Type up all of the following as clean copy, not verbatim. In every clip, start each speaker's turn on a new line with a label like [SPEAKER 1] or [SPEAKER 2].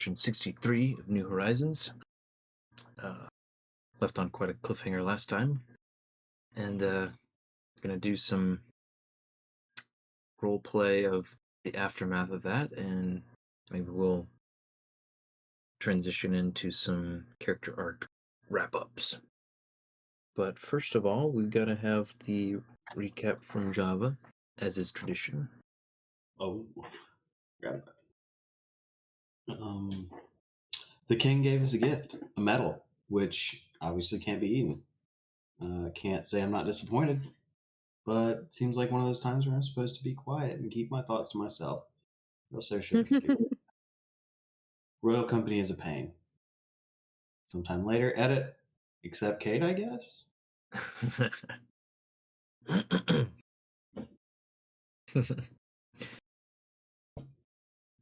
[SPEAKER 1] Section 63 of New Horizons. Left on quite a cliffhanger last time. And gonna do some role play of the aftermath of that, and maybe we'll transition into some character arc wrap-ups. But first of all, we've got to have the recap from Java, as is tradition.
[SPEAKER 2] Oh, forgot about that. The king gave us a gift, a medal, which obviously can't be eaten. Can't say I'm not disappointed, but it seems like one of those times where I'm supposed to be quiet and keep my thoughts to myself. Real social. Royal company is a pain. Sometime later, edit. Except Kate, I guess.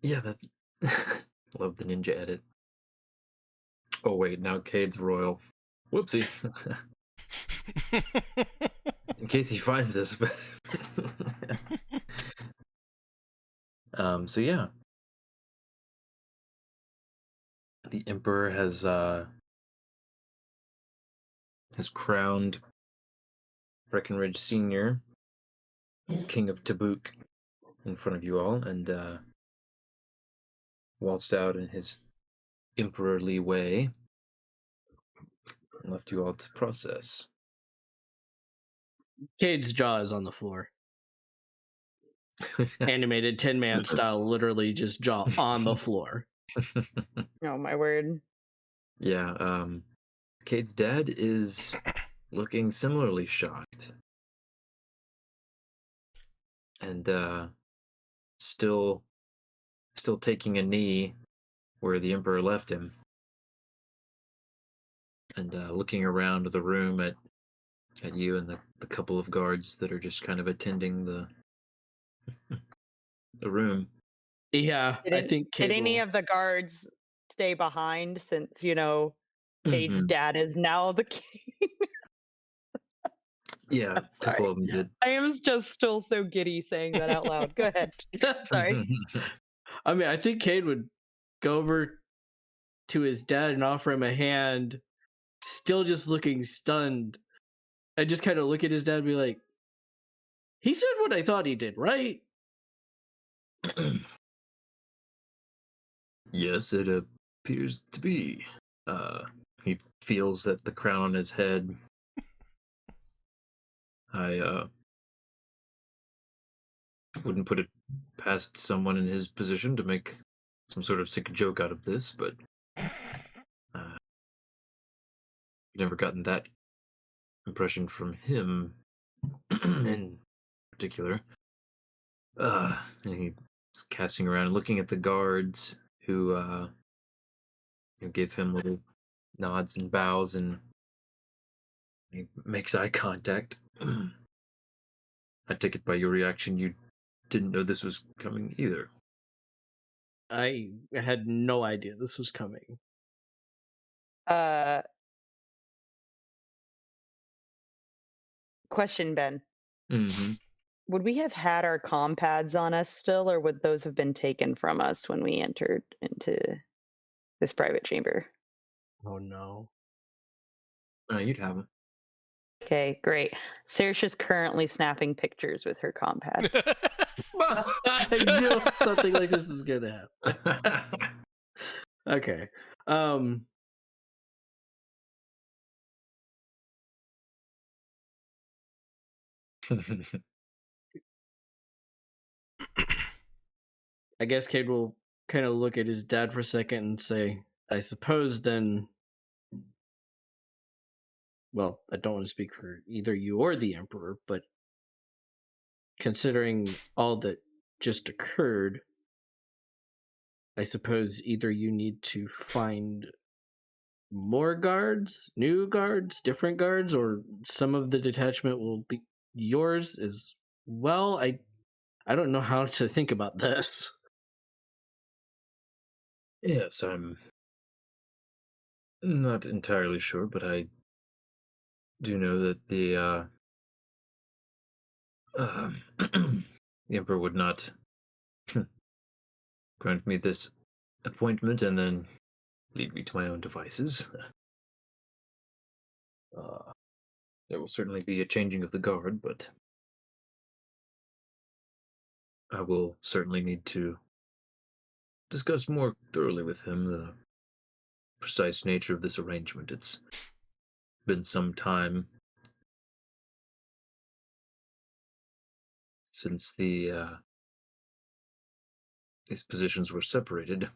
[SPEAKER 1] Yeah, that's love the ninja edit. Oh wait, now Cade's royal. Whoopsie. In case he finds this. So yeah. The Emperor has crowned Breckenridge Sr. as King of Tabuk in front of you all, and waltzed out in his emperorly way and left you all to process.
[SPEAKER 3] Cade's jaw is on the floor. Animated Tin Man style, literally just jaw on the floor.
[SPEAKER 4] Oh my word.
[SPEAKER 1] Yeah, Cade's dad is looking similarly shocked. And still taking a knee where the Emperor left him. And looking around the room at you and the couple of guards that are just kind of attending the room.
[SPEAKER 3] Yeah, I think Cade
[SPEAKER 4] did any
[SPEAKER 3] will...
[SPEAKER 4] of the guards stay behind since, Cade's dad is now the king?
[SPEAKER 1] Yeah, a couple of them did.
[SPEAKER 4] I am just still so giddy saying that out loud. Go ahead. Sorry.
[SPEAKER 3] I mean, I think Cade would go over to his dad and offer him a hand, still just looking stunned, and just kind of look at his dad and be like, he said what I thought he did, right?
[SPEAKER 1] Yes, it appears to be. He feels that the crown on his head. I wouldn't put it past someone in his position to make some sort of sick joke out of this, but never gotten that impression from him in particular. And he's casting around and looking at the guards who give him little nods and bows, and he makes eye contact. I take it by your reaction you didn't know this was coming either.
[SPEAKER 3] I had no idea this was coming.
[SPEAKER 4] Question, Ben.
[SPEAKER 1] Mm-hmm.
[SPEAKER 4] Would we have had our comm pads on us still, or would those have been taken from us when we entered into this private chamber?
[SPEAKER 3] Oh no.
[SPEAKER 1] You'd have them.
[SPEAKER 4] Okay, great. Saoirse's currently snapping pictures with her comm pad.
[SPEAKER 3] I knew something like this is gonna happen. Okay. I guess Cade will kind of look at his dad for a second and say, I suppose then, well, I don't want to speak for either you or the Emperor, but considering all that just occurred, I suppose either you need to find more guards, new guards, different guards, or some of the detachment will be yours as well. I don't know how to think about this.
[SPEAKER 1] Yes, I'm not entirely sure, but I do know that the the Emperor would not grant me this appointment and then leave me to my own devices. There will certainly be a changing of the guard, but I will certainly need to discuss more thoroughly with him the precise nature of this arrangement. It's been some time since these positions were separated.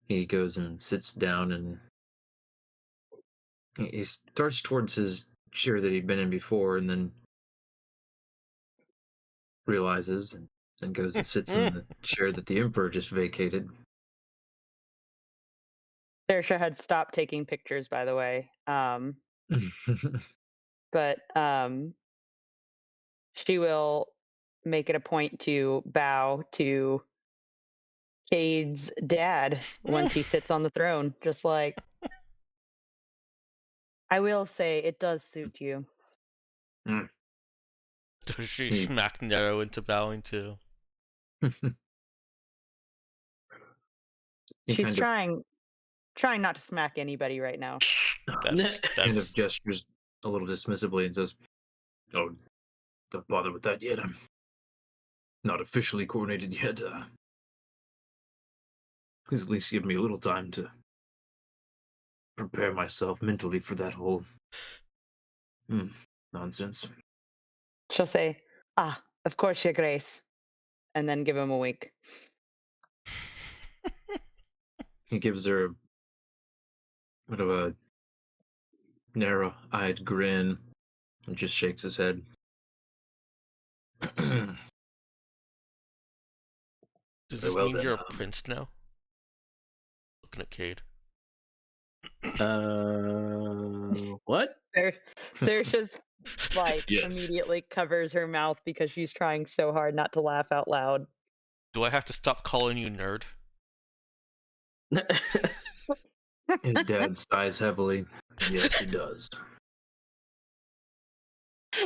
[SPEAKER 1] He goes and sits down and he starts towards his chair that he'd been in before and then realizes and then goes and sits in the chair that the Emperor just vacated.
[SPEAKER 4] Saoirse had stopped taking pictures, by the way. But she will make it a point to bow to Cade's dad once he sits on the throne. Just like, I will say, it does suit you.
[SPEAKER 5] Does she
[SPEAKER 1] He-
[SPEAKER 5] smack Nero into bowing too?
[SPEAKER 1] He
[SPEAKER 4] She's
[SPEAKER 1] kind
[SPEAKER 4] trying not to smack anybody right now.
[SPEAKER 1] kind of gestures a little dismissively and says, "Oh, don't bother with that yet. I'm not officially coronated yet. Please at least give me a little time to prepare myself mentally for that whole nonsense."
[SPEAKER 4] She'll say, of course, Your Grace. And then give him a wink.
[SPEAKER 1] He gives her a bit of a narrow-eyed grin and just shakes his head.
[SPEAKER 5] Does this
[SPEAKER 1] well
[SPEAKER 5] mean
[SPEAKER 1] then,
[SPEAKER 5] you're a prince now? Looking at Cade.
[SPEAKER 3] What?
[SPEAKER 4] Saoirse's
[SPEAKER 1] Yes.
[SPEAKER 4] immediately covers her mouth because she's trying so hard not to laugh out loud.
[SPEAKER 5] Do I have to stop calling you nerd?
[SPEAKER 1] His dad sighs heavily. Yes, he does.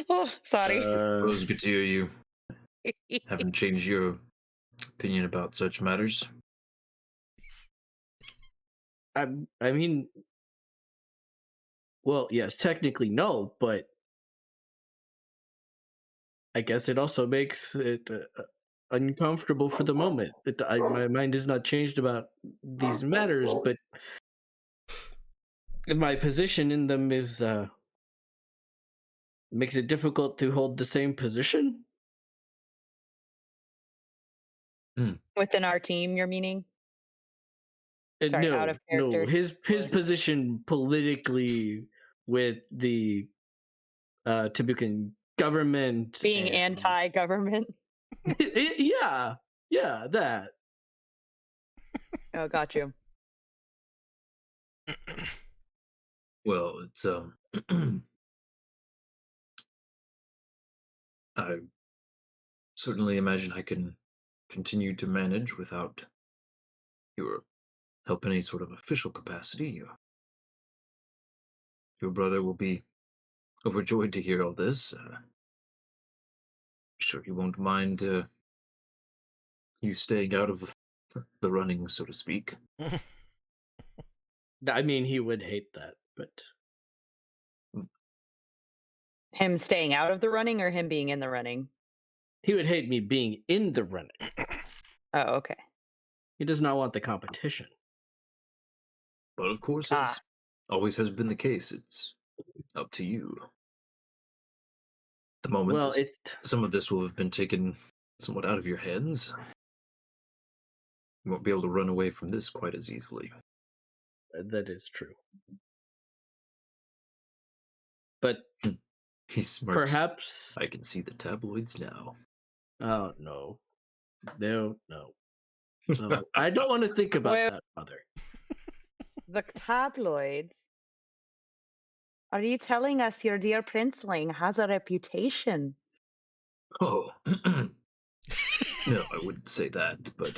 [SPEAKER 4] Oh, sorry.
[SPEAKER 1] Rose Gatia, you haven't changed your opinion about such matters.
[SPEAKER 3] I mean, well, yes, technically no, but I guess it also makes it uncomfortable for the moment. My mind is not changed about these matters, but my position in them is makes it difficult to hold the same position.
[SPEAKER 4] Within our team, you're meaning? Sorry,
[SPEAKER 3] No,
[SPEAKER 4] out of
[SPEAKER 3] no,
[SPEAKER 4] character.
[SPEAKER 3] his position politically with the Tibucan government
[SPEAKER 4] Being
[SPEAKER 3] and-
[SPEAKER 4] anti-government.
[SPEAKER 3] yeah, that.
[SPEAKER 4] Oh, got you.
[SPEAKER 1] Well, it's I certainly imagine I can continue to manage without your help in any sort of official capacity. Your brother will be overjoyed to hear all this. Sure he won't mind you staying out of the running, so to speak.
[SPEAKER 3] I mean, he would hate that, but
[SPEAKER 4] Him staying out of the running or him being in the running?
[SPEAKER 3] he would hate me being in the running.
[SPEAKER 4] Oh, okay.
[SPEAKER 3] He does not want the competition.
[SPEAKER 1] But of course, as always has been the case, it's up to you. The moment
[SPEAKER 3] Well,
[SPEAKER 1] some of this will have been taken somewhat out of your hands, you won't be able to run away from this quite as easily.
[SPEAKER 3] that is true. But
[SPEAKER 1] He smirks.
[SPEAKER 3] perhaps
[SPEAKER 1] I can see the tabloids now.
[SPEAKER 3] oh no. No. No, I don't want to think about
[SPEAKER 4] Well-
[SPEAKER 3] that, Mother.
[SPEAKER 4] The tabloids? Are you telling us your dear princeling has a reputation?
[SPEAKER 1] Oh, no, I wouldn't say that, but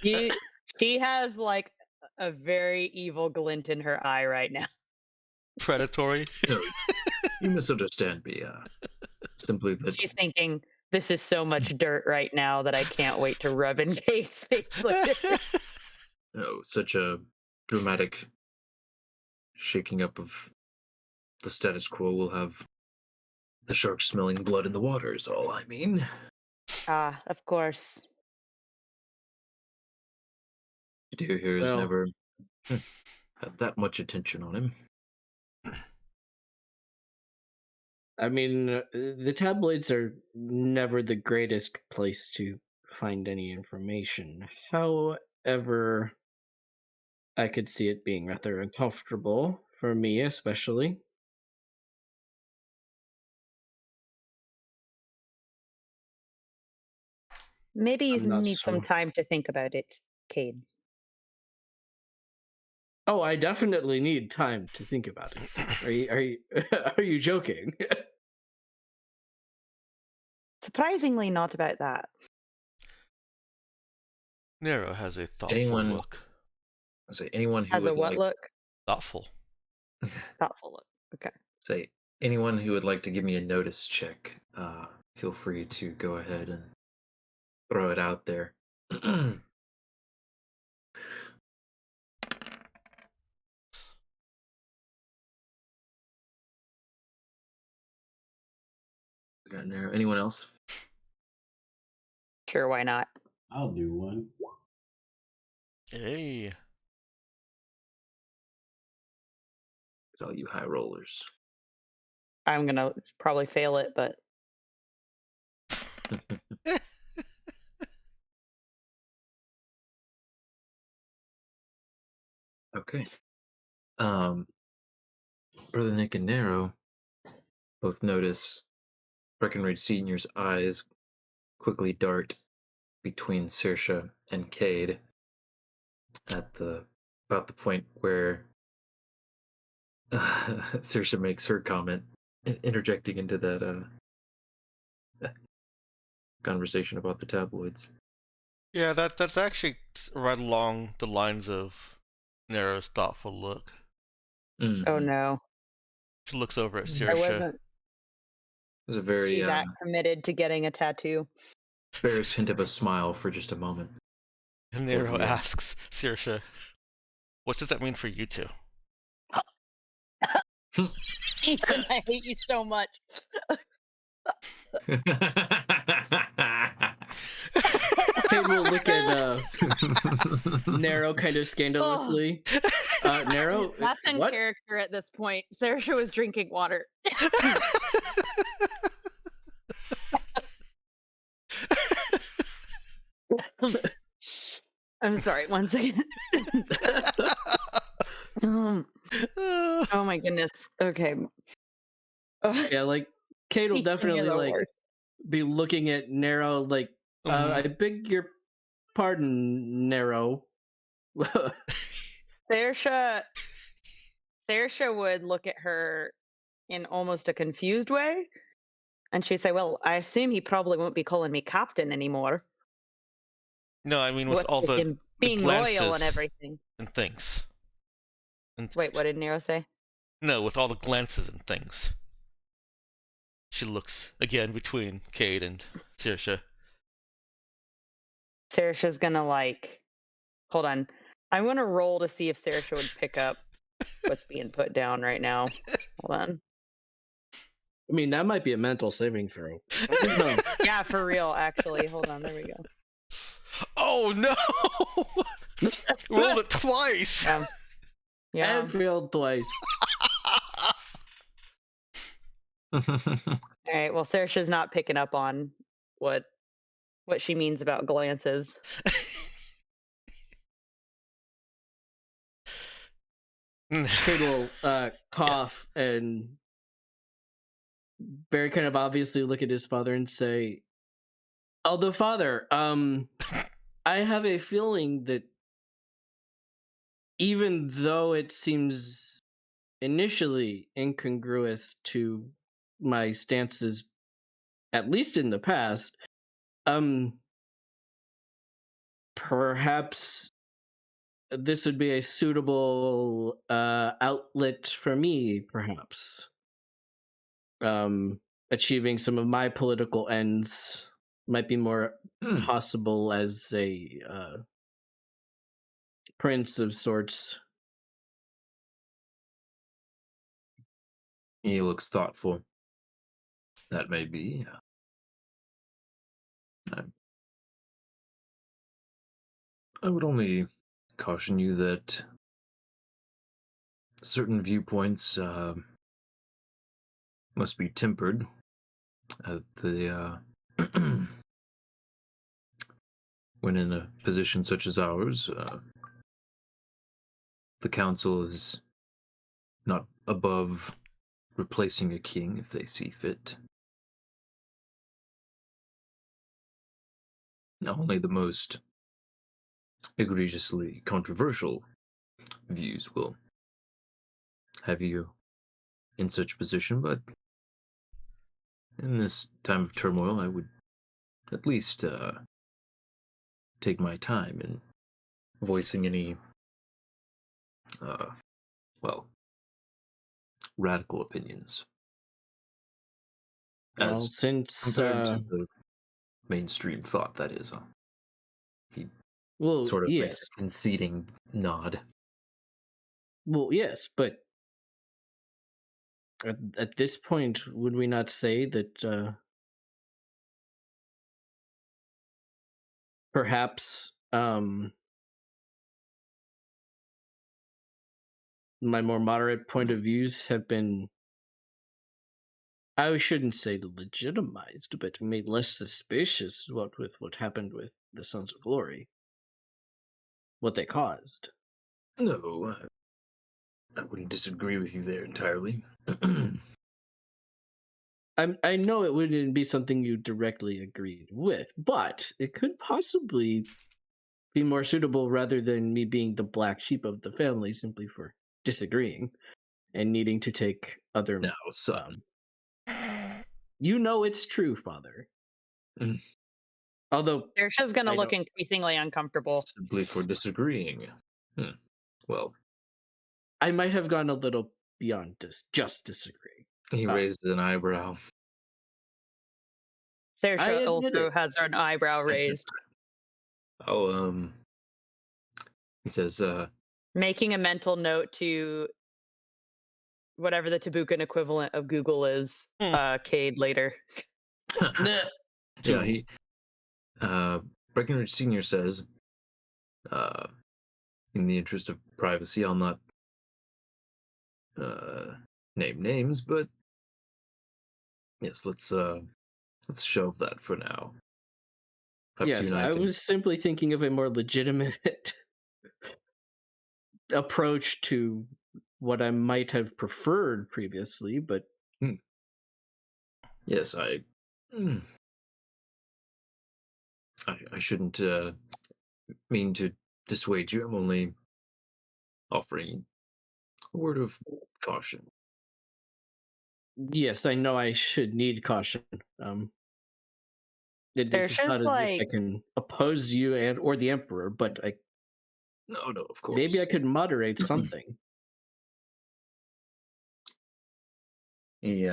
[SPEAKER 4] She has like a very evil glint in her eye right now.
[SPEAKER 5] Predatory.
[SPEAKER 1] no, you misunderstand me. Simply that
[SPEAKER 4] She's thinking, This is so much dirt right now that I can't wait to rub in Kate's face later.
[SPEAKER 1] Oh, such a dramatic shaking up of the status quo. We'll have the shark smelling blood in the water, is all I mean.
[SPEAKER 4] Ah, of course.
[SPEAKER 1] Deer here has
[SPEAKER 3] Well,
[SPEAKER 1] never had that much attention on him.
[SPEAKER 3] I mean, the tabloids are never the greatest place to find any information. However, I could see it being rather uncomfortable for me, especially.
[SPEAKER 4] Maybe you
[SPEAKER 3] I'm not
[SPEAKER 4] need some
[SPEAKER 3] so.
[SPEAKER 4] time to think about it, Cade.
[SPEAKER 3] Oh, I definitely need time to think about it. Are you are you joking?
[SPEAKER 4] Surprisingly, not about that.
[SPEAKER 5] Nero has a thoughtful
[SPEAKER 1] Anyone,
[SPEAKER 5] look.
[SPEAKER 1] I say anyone who
[SPEAKER 4] Has a
[SPEAKER 1] would
[SPEAKER 4] what
[SPEAKER 1] like
[SPEAKER 4] look?
[SPEAKER 5] Thoughtful.
[SPEAKER 4] Thoughtful look. Okay.
[SPEAKER 1] say anyone who would like to give me a notice check, feel free to go ahead and throw it out there. We got Nero. Anyone else?
[SPEAKER 4] Sure, why not?
[SPEAKER 2] I'll do one.
[SPEAKER 5] Hey.
[SPEAKER 1] All you high rollers.
[SPEAKER 4] I'm gonna probably fail it, but
[SPEAKER 1] Okay. Brother Nick and Nero both notice Breckenridge Senior's eyes quickly dart between Saoirse and Cade at about the point where Saoirse makes her comment, interjecting into that conversation about the tabloids.
[SPEAKER 5] Yeah, that's actually right along the lines of Nero's thoughtful look.
[SPEAKER 4] oh
[SPEAKER 1] Mhm.
[SPEAKER 4] no,
[SPEAKER 5] She looks over at
[SPEAKER 1] Mm.
[SPEAKER 4] I
[SPEAKER 5] Saoirse.
[SPEAKER 4] wasn't.
[SPEAKER 1] There's a very
[SPEAKER 4] She that committed to getting a tattoo.
[SPEAKER 1] barest hint of a smile for just a moment.
[SPEAKER 5] And
[SPEAKER 1] Before
[SPEAKER 5] Nero
[SPEAKER 1] he,
[SPEAKER 5] asks Saoirse, "What does that mean for you two?"
[SPEAKER 4] Ethan, I hate you so much.
[SPEAKER 3] Kate will look at Nero kind of
[SPEAKER 4] Oh,
[SPEAKER 3] scandalously. Nero,
[SPEAKER 4] that's in
[SPEAKER 3] what?
[SPEAKER 4] character at this point. Saoirse was drinking water. I'm sorry. One second. Oh my goodness. Okay.
[SPEAKER 3] Yeah, like Kate will
[SPEAKER 4] Ethan, you're
[SPEAKER 3] definitely
[SPEAKER 4] the
[SPEAKER 3] like
[SPEAKER 4] worst.
[SPEAKER 3] be looking at Nero like, I beg your pardon, Nero.
[SPEAKER 4] Saoirse would look at her in almost a confused way, and she'd say, "Well, I assume he probably won't be calling me captain anymore.
[SPEAKER 5] No, I mean with
[SPEAKER 4] What
[SPEAKER 5] all
[SPEAKER 4] with
[SPEAKER 5] the
[SPEAKER 4] him being loyal and
[SPEAKER 5] glances
[SPEAKER 4] everything."
[SPEAKER 5] and things. And
[SPEAKER 4] Wait, what did Nero say?
[SPEAKER 5] no, with all the glances and things. She looks again between Cade and Saoirse.
[SPEAKER 4] Saoirse's gonna hold on. I'm gonna roll to see if Saoirse would pick up what's being put down right now. Hold on.
[SPEAKER 3] I mean, that might be a mental saving throw. No.
[SPEAKER 4] Yeah, for real, actually. Hold on, there we go.
[SPEAKER 5] Oh no! Rolled it twice.
[SPEAKER 4] Yeah.
[SPEAKER 3] And failed twice.
[SPEAKER 4] All right. Well, Saoirse's not picking up on what she means about glances.
[SPEAKER 3] Kate will cough and very kind of obviously look at his father and say, "Although, father, I have a feeling that even though it seems initially incongruous to my stances, at least in the past, perhaps this would be a suitable outlet for me, perhaps." achieving some of my political ends might be more
[SPEAKER 1] Hmm.
[SPEAKER 3] possible as a prince of sorts.
[SPEAKER 1] He looks thoughtful. That may be. I, I would only caution you that certain viewpoints must be tempered at the when in a position such as ours. The council is not above replacing a king if they see fit. Only the most egregiously controversial views will have you in such a position, but in this time of turmoil, I would at least take my time in voicing any, uh, well, radical opinions.
[SPEAKER 3] Well,
[SPEAKER 1] As
[SPEAKER 3] since
[SPEAKER 1] compared to the mainstream thought, that is. He
[SPEAKER 3] well,
[SPEAKER 1] sort of makes
[SPEAKER 3] yes,
[SPEAKER 1] a conceding nod.
[SPEAKER 3] well, yes, but at this point, would we not say that perhaps my more moderate point of views have been, I shouldn't say legitimized, but made less suspicious with what happened with the Sons of Glory, what they caused.
[SPEAKER 1] No, I wouldn't disagree with you there entirely.
[SPEAKER 3] I know it wouldn't be something you directly agreed with, but it could possibly be more suitable rather than me being the black sheep of the family simply for disagreeing and needing to take other.
[SPEAKER 1] Now, son,
[SPEAKER 3] Um, you know it's true, Father.
[SPEAKER 1] Mm.
[SPEAKER 3] Although
[SPEAKER 4] Saoirse's gonna
[SPEAKER 3] I
[SPEAKER 4] look
[SPEAKER 3] don't.
[SPEAKER 4] increasingly uncomfortable.
[SPEAKER 1] Simply for disagreeing. Well,
[SPEAKER 3] I might have gone a little beyond just disagree.
[SPEAKER 1] he
[SPEAKER 3] Uh,
[SPEAKER 1] raised an eyebrow.
[SPEAKER 3] I
[SPEAKER 4] Saoirse
[SPEAKER 3] admit
[SPEAKER 4] also
[SPEAKER 3] it.
[SPEAKER 4] has an eyebrow raised,
[SPEAKER 1] Oh, he says,
[SPEAKER 4] making a mental note to whatever the Tabukan equivalent of Google is, Cade later.
[SPEAKER 3] Nah.
[SPEAKER 1] yeah, Breckenridge Sr. says, uh, in the interest of privacy, I'll not, name names, but yes, let's shelve that for now. Perhaps you
[SPEAKER 3] Yes,
[SPEAKER 1] and I
[SPEAKER 3] I
[SPEAKER 1] can.
[SPEAKER 3] was simply thinking of a more legitimate approach to what I might have preferred previously, but
[SPEAKER 1] Yes, mm, I shouldn't mean to dissuade you. I'm only offering a word of caution.
[SPEAKER 3] yes, I know I should need caution. Um, it's not
[SPEAKER 4] Saoirse's
[SPEAKER 3] as if I
[SPEAKER 4] like,
[SPEAKER 3] can oppose you and or the Emperor, but
[SPEAKER 1] No, no, of
[SPEAKER 3] maybe I
[SPEAKER 1] course.
[SPEAKER 3] could moderate something.
[SPEAKER 1] he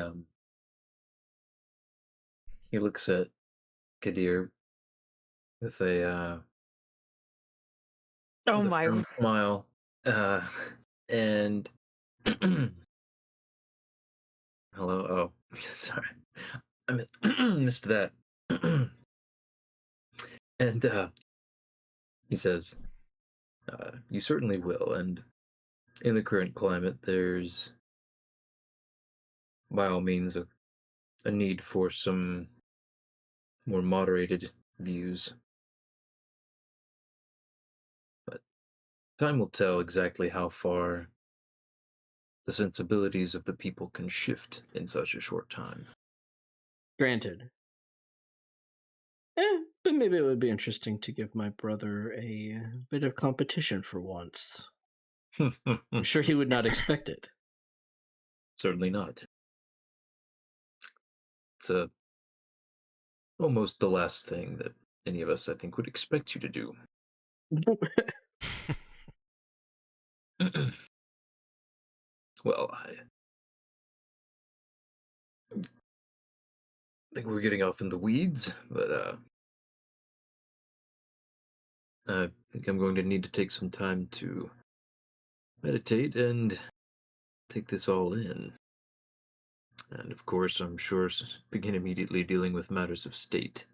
[SPEAKER 1] he looks at Kadir with
[SPEAKER 4] oh
[SPEAKER 1] a
[SPEAKER 4] my,
[SPEAKER 1] firm smile, and hello. Oh, sorry, missed that. And he says, "You certainly will." And in the current climate, there's by all means a need for some more moderated views. But time will tell exactly how far the sensibilities of the people can shift in such a short time.
[SPEAKER 3] Granted. But maybe it would be interesting to give my brother a bit of competition for once. I'm sure he would not expect it.
[SPEAKER 1] Certainly not. It's almost the last thing that any of us, I think, would expect you to do. Well, think we're getting off in the weeds, but I think I'm going to need to take some time to meditate and take this all in. And of course, I'm sure begin immediately dealing with matters of state.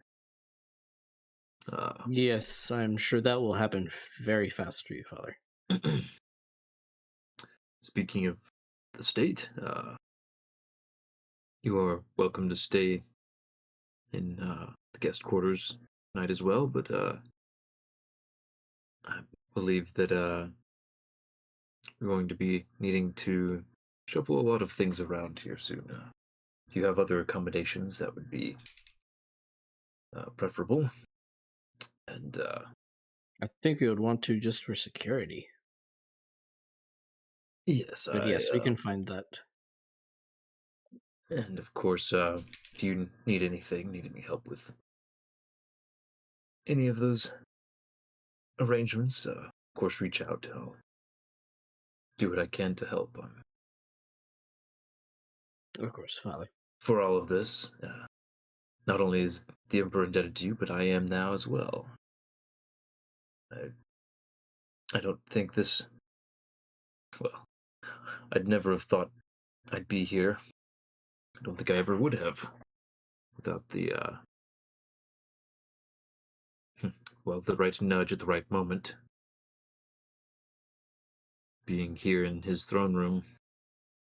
[SPEAKER 3] Yes, I'm sure that will happen very fast for you, Father.
[SPEAKER 1] Speaking of the state, you are welcome to stay in the guest quarters tonight as well, but I believe that we're going to be needing to shuffle a lot of things around here soon. If you have other accommodations, that would be preferable. And
[SPEAKER 3] I think we would want to just for security.
[SPEAKER 1] yes,
[SPEAKER 3] But yes, we can find that.
[SPEAKER 1] And of course, if you need anything, need any help with any of those arrangements, of course, reach out. I'll do what I can to help.
[SPEAKER 3] Of course, Father.
[SPEAKER 1] For all of this, not only is the Emperor indebted to you, but I am now as well. I don't think this. Well, I'd never have thought I'd be here. I don't think I ever would have, without the the right nudge at the right moment. Being here in his throne room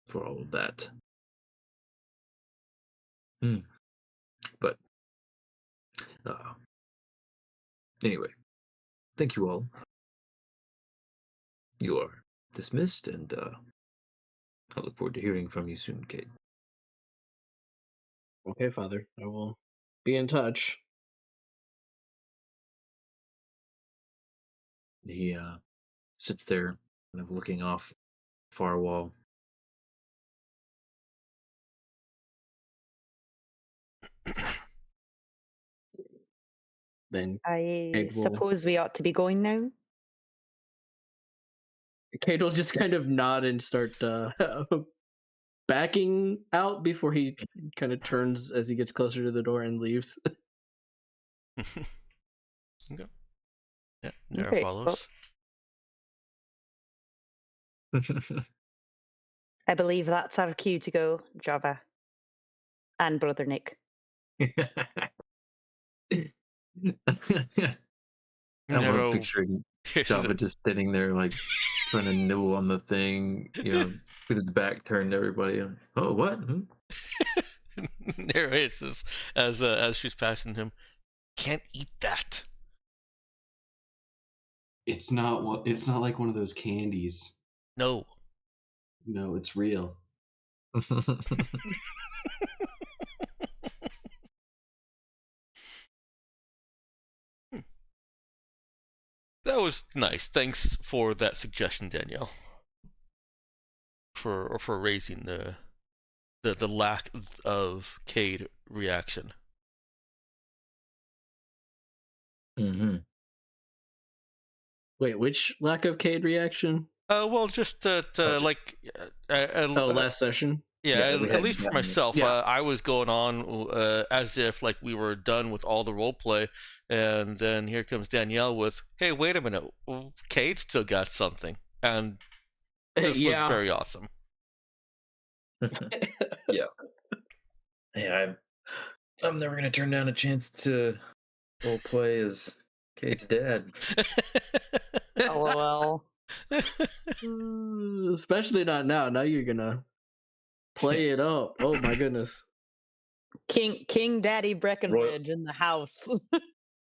[SPEAKER 1] for all of that. But anyway, thank you all. You are dismissed, and I look forward to hearing from you soon, Kate.
[SPEAKER 3] Okay, Father. I will be in touch.
[SPEAKER 1] He sits there, kind of looking off far wall.
[SPEAKER 3] Then
[SPEAKER 4] I
[SPEAKER 3] Kate will,
[SPEAKER 4] suppose we ought to be going now.
[SPEAKER 3] Kate will just kind of nod and start backing out before he kind of turns as he gets closer to the door and leaves.
[SPEAKER 5] Okay. Yeah, Nara
[SPEAKER 4] Okay,
[SPEAKER 5] follows.
[SPEAKER 4] I believe that's our cue to go, Java. And Brother Nick.
[SPEAKER 1] I'm
[SPEAKER 5] Nero,
[SPEAKER 1] picturing
[SPEAKER 5] she's
[SPEAKER 1] Java
[SPEAKER 5] a-
[SPEAKER 1] just sitting there, like, trying to nibble on the thing, with his back turned to everybody. Oh, what?
[SPEAKER 5] Nero hisses as she's passing him. Can't eat that.
[SPEAKER 2] It's not. It's not like one of those candies.
[SPEAKER 5] No.
[SPEAKER 2] No, it's real.
[SPEAKER 5] That was nice. Thanks for that suggestion, Danielle. For raising the lack of Cade reaction.
[SPEAKER 1] Mm-hmm.
[SPEAKER 3] Wait, which lack of Cade reaction?
[SPEAKER 5] Well, just like
[SPEAKER 3] Last session.
[SPEAKER 5] yeah,
[SPEAKER 1] we
[SPEAKER 5] at
[SPEAKER 1] hadn't
[SPEAKER 5] least for
[SPEAKER 1] gotten it.
[SPEAKER 5] myself,
[SPEAKER 1] Yeah.
[SPEAKER 5] I was going on as if like we were done with all the role play, and then here comes Danielle with, "Hey, wait a minute, Cade still got something," and this was
[SPEAKER 3] Yeah.
[SPEAKER 5] very awesome.
[SPEAKER 1] Yeah. Hey, I'm never gonna turn down a chance to role play as Kate's dad.
[SPEAKER 4] LOL.
[SPEAKER 3] Especially not now. Now you're gonna play it up. Oh my goodness.
[SPEAKER 4] King Daddy Breckenridge in the house.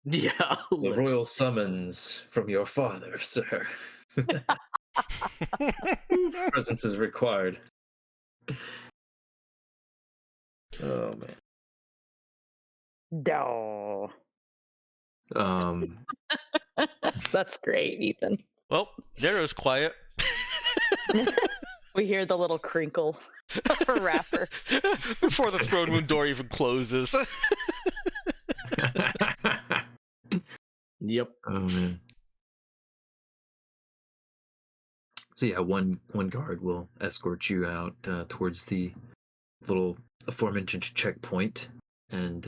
[SPEAKER 3] Yeah.
[SPEAKER 1] The royal summons from your father, sir. Presence is required. Oh man.
[SPEAKER 4] Duh.
[SPEAKER 1] Um.
[SPEAKER 4] That's great, Ethan.
[SPEAKER 5] Well, Nero's quiet.
[SPEAKER 4] We hear the little crinkle of a wrapper.
[SPEAKER 5] Before the throne room door even closes.
[SPEAKER 3] Yep.
[SPEAKER 1] Oh man. So yeah, one guard will escort you out towards the little aforementioned checkpoint and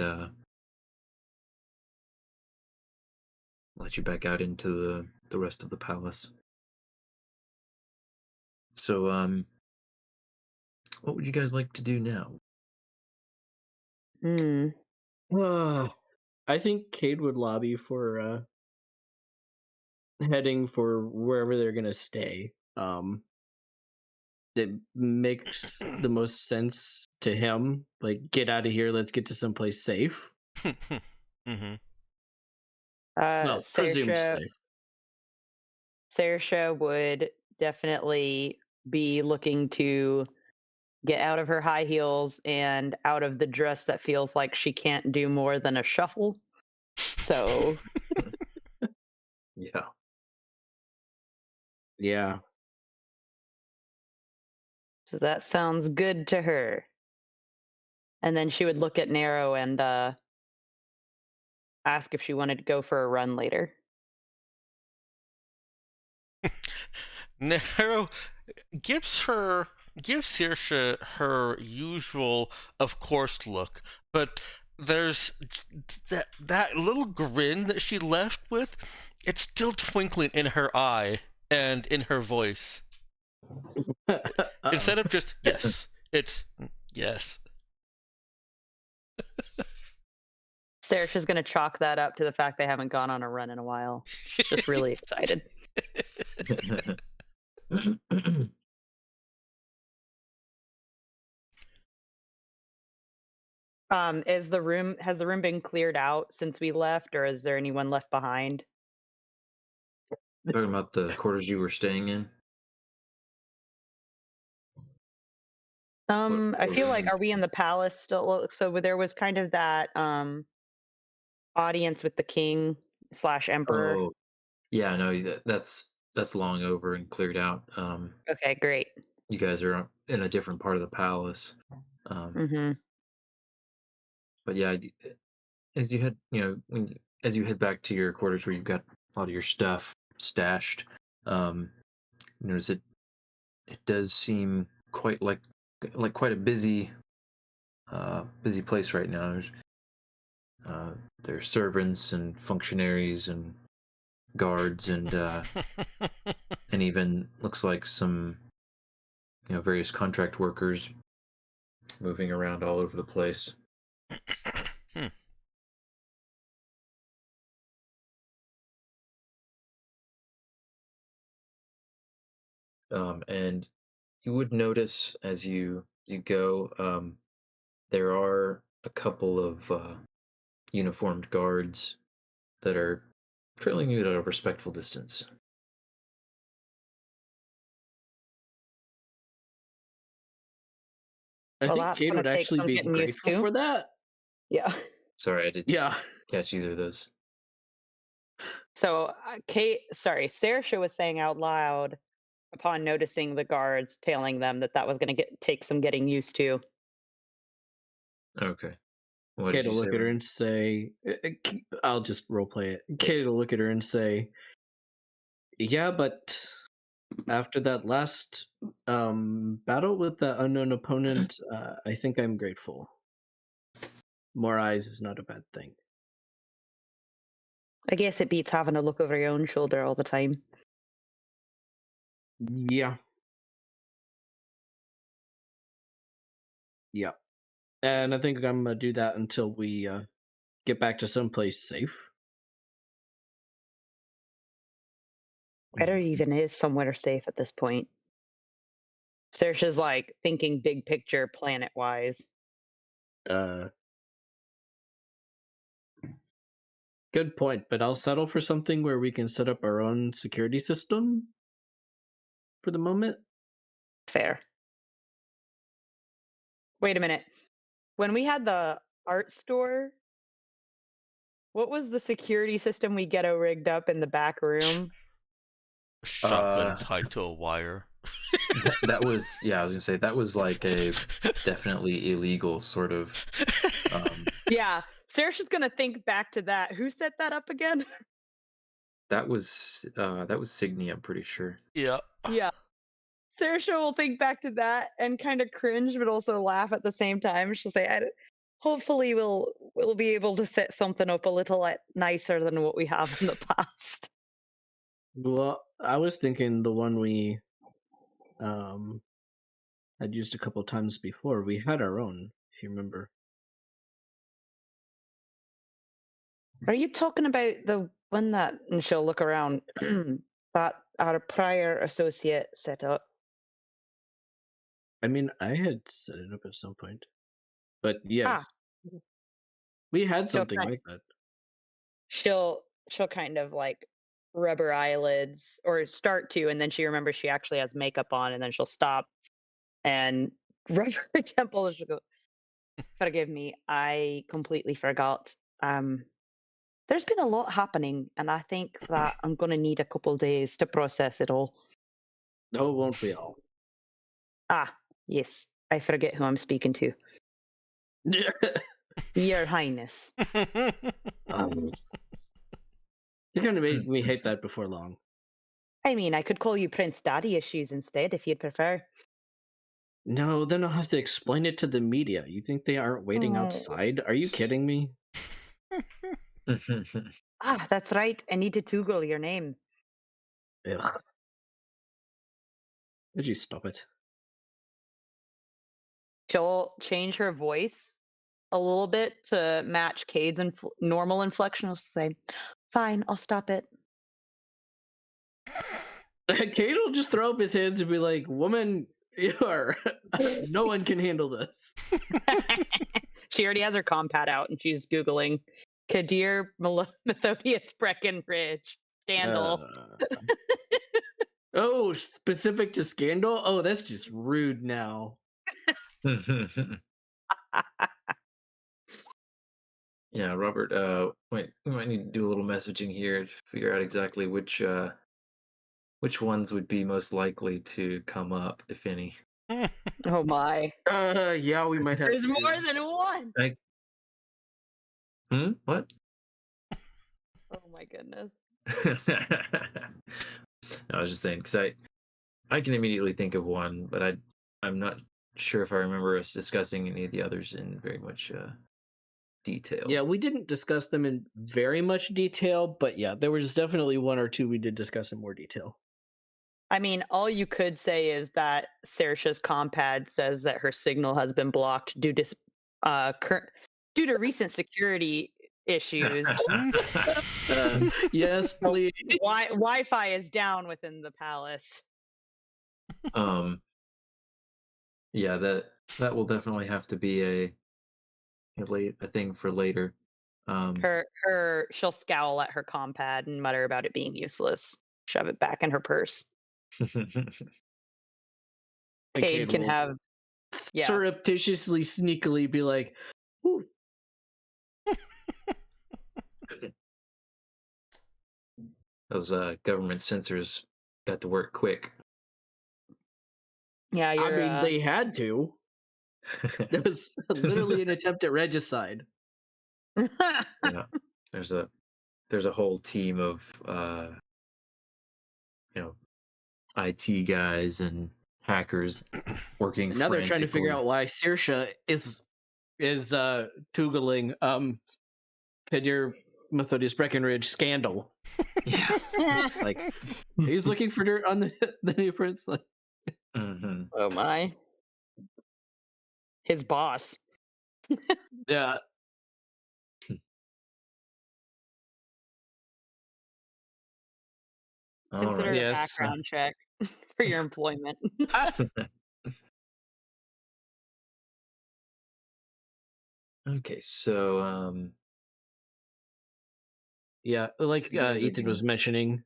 [SPEAKER 1] let you back out into the rest of the palace. So, what would you guys like to do now?
[SPEAKER 4] Hmm.
[SPEAKER 3] I think Cade would lobby for heading for wherever they're gonna stay. It makes the most sense to him. Like, get out of here. Let's get to someplace safe.
[SPEAKER 5] Mm-hmm.
[SPEAKER 3] Well, presumed safe.
[SPEAKER 4] Saoirse would definitely be looking to get out of her high heels and out of the dress that feels like she can't do more than a shuffle. So,
[SPEAKER 1] Yeah.
[SPEAKER 3] Yeah.
[SPEAKER 4] so that sounds good to her. And then she would look at Narrow and ask if she wanted to go for a run later.
[SPEAKER 5] Nero gives Saoirse her usual of course look, but there's that little grin that she left with, it's still twinkling in her eye and in her voice. Instead of just yes, it's yes.
[SPEAKER 4] Saoirse's going to chalk that up to the fact they haven't gone on a run in a while. Just really excited. Has the room been cleared out since we left, or is there anyone left behind?
[SPEAKER 1] Talking about the quarters you were staying in?
[SPEAKER 4] I feel like,
[SPEAKER 1] room?
[SPEAKER 4] are we in the palace still? So there was kind of that audience with the king slash emperor.
[SPEAKER 1] Oh, yeah, no, that's long over and cleared out.
[SPEAKER 4] Okay, great.
[SPEAKER 1] You guys are in a different part of the palace.
[SPEAKER 4] Mm-hmm.
[SPEAKER 1] But yeah, as you head, as you head back to your quarters where you've got a lot of your stuff stashed, you notice it does seem quite like quite a busy place right now. There's servants and functionaries and guards and even looks like some various contract workers moving around all over the place. And you would notice as you go, there are a couple of uniformed guards that are trailing you at a respectful distance.
[SPEAKER 3] I
[SPEAKER 4] Well,
[SPEAKER 3] think
[SPEAKER 4] that's
[SPEAKER 3] Cade
[SPEAKER 4] going
[SPEAKER 3] would
[SPEAKER 4] to take
[SPEAKER 3] actually
[SPEAKER 4] some
[SPEAKER 3] be
[SPEAKER 4] getting used
[SPEAKER 3] grateful
[SPEAKER 4] to.
[SPEAKER 3] for that.
[SPEAKER 4] Yeah.
[SPEAKER 1] Sorry, I didn't
[SPEAKER 3] Yeah.
[SPEAKER 1] catch either of those.
[SPEAKER 4] So, Saoirse was saying out loud upon noticing the guards tailing them that was going to take some getting used to.
[SPEAKER 1] Okay. What did
[SPEAKER 3] Cade
[SPEAKER 1] you
[SPEAKER 3] will
[SPEAKER 1] say?
[SPEAKER 3] look at her
[SPEAKER 1] Ryan?
[SPEAKER 3] and say, I'll just roleplay it. Cade will look at her and say, yeah, but after that last battle with the unknown opponent, I think I'm grateful. More eyes is not a bad thing.
[SPEAKER 4] I guess it beats having to look over your own shoulder all the time.
[SPEAKER 3] Yeah. Yeah. And I think I'm going to do that until we get back to someplace safe.
[SPEAKER 4] Where even is somewhere safe at this point? Saoirse's like thinking big picture, planet wise.
[SPEAKER 3] Good point, but I'll settle for something where we can set up our own security system for the moment.
[SPEAKER 4] Fair. Wait a minute. When we had the art store, what was the security system we ghetto rigged up in the back room?
[SPEAKER 5] Shotgun tied to a wire.
[SPEAKER 1] That was, yeah, I was gonna say that was like a definitely illegal sort of.
[SPEAKER 4] Yeah, Saoirse's gonna think back to that. Who set that up again?
[SPEAKER 1] That was Signy, I'm pretty sure.
[SPEAKER 5] Yeah.
[SPEAKER 4] Yeah. Saoirse will think back to that and kind of cringe, but also laugh at the same time. She'll say, hopefully we'll be able to set something up a little nicer than what we have in the past.
[SPEAKER 3] Well, I was thinking the one we um had used a couple times before. We had our own, if you remember.
[SPEAKER 4] Are you talking about the one that, and she'll look around, that our prior associate set up?
[SPEAKER 3] I mean, I had set it up at some point, but
[SPEAKER 4] Ah,
[SPEAKER 3] yes, we had
[SPEAKER 4] she'll
[SPEAKER 3] something
[SPEAKER 4] kind
[SPEAKER 3] like that.
[SPEAKER 4] she'll kind of like rub her eyelids or start to, and then she remembers she actually has makeup on, and then she'll stop and rub her temple, and she'll go, "Forgive me, I completely forgot. Um, there's been a lot happening, and I think that I'm going to need a couple days to process it all."
[SPEAKER 3] Oh, won't we all?
[SPEAKER 4] Ah, yes, I forget who I'm speaking to. Your Highness.
[SPEAKER 3] um, you're gonna make me hate that before long.
[SPEAKER 4] I mean, I could call you Prince Daddy Issues instead if you'd prefer.
[SPEAKER 3] No, then I'll have to explain it to the media. You think they aren't waiting
[SPEAKER 4] Oh.
[SPEAKER 3] outside? Are you kidding me?
[SPEAKER 4] Ah, that's right. I need to Google your name.
[SPEAKER 3] Ugh. Would you stop it?
[SPEAKER 4] She'll change her voice a little bit to match Cade's normal inflection. She'll say, "Fine, I'll stop it."
[SPEAKER 3] Kate will just throw up his hands and be like, "Woman, you are. No one can handle this."
[SPEAKER 4] She already has her compad out and she's Googling Kadir Methodius Breckenridge scandal.
[SPEAKER 3] Oh, specific to scandal? Oh, that's just rude now.
[SPEAKER 1] Yeah, Robert, wait, we might need to do a little messaging here to figure out exactly which ones would be most likely to come up, if any.
[SPEAKER 4] Oh my.
[SPEAKER 3] Yeah, we might have
[SPEAKER 4] There's
[SPEAKER 3] to.
[SPEAKER 4] more than one.
[SPEAKER 1] What?
[SPEAKER 4] Oh my goodness.
[SPEAKER 1] No, I was just saying because I can immediately think of one, but I'm not sure if I remember us discussing any of the others in very much detail.
[SPEAKER 3] Yeah, we didn't discuss them in very much detail, but yeah, there was definitely one or two we did discuss in more detail.
[SPEAKER 4] I mean, all you could say is that Saoirse's compad says that her signal has been blocked due to due to recent security issues.
[SPEAKER 3] Yes, please.
[SPEAKER 4] Wi-Fi is down within the palace.
[SPEAKER 1] Yeah, that will definitely have to be a thing for later.
[SPEAKER 4] She'll scowl at her compad and mutter about it being useless. Shove it back in her purse. Cade can have
[SPEAKER 3] surreptitiously, sneakily be like, "Ooh."
[SPEAKER 1] Those government censors got to work quick.
[SPEAKER 4] Yeah,
[SPEAKER 3] I mean, they had to. That was literally an attempt at regicide.
[SPEAKER 1] Yeah, there's a whole team of IT guys and hackers working.
[SPEAKER 3] Now they're trying to figure out why Saoirse is toogling Kadir Methodius Breckenridge scandal.
[SPEAKER 1] Yeah.
[SPEAKER 3] Like he's looking for dirt on the new prince. Like,
[SPEAKER 4] oh my, his boss.
[SPEAKER 3] Yeah.
[SPEAKER 4] Consider a background check for your employment.
[SPEAKER 1] Okay, so
[SPEAKER 3] yeah, like Ethan was mentioning,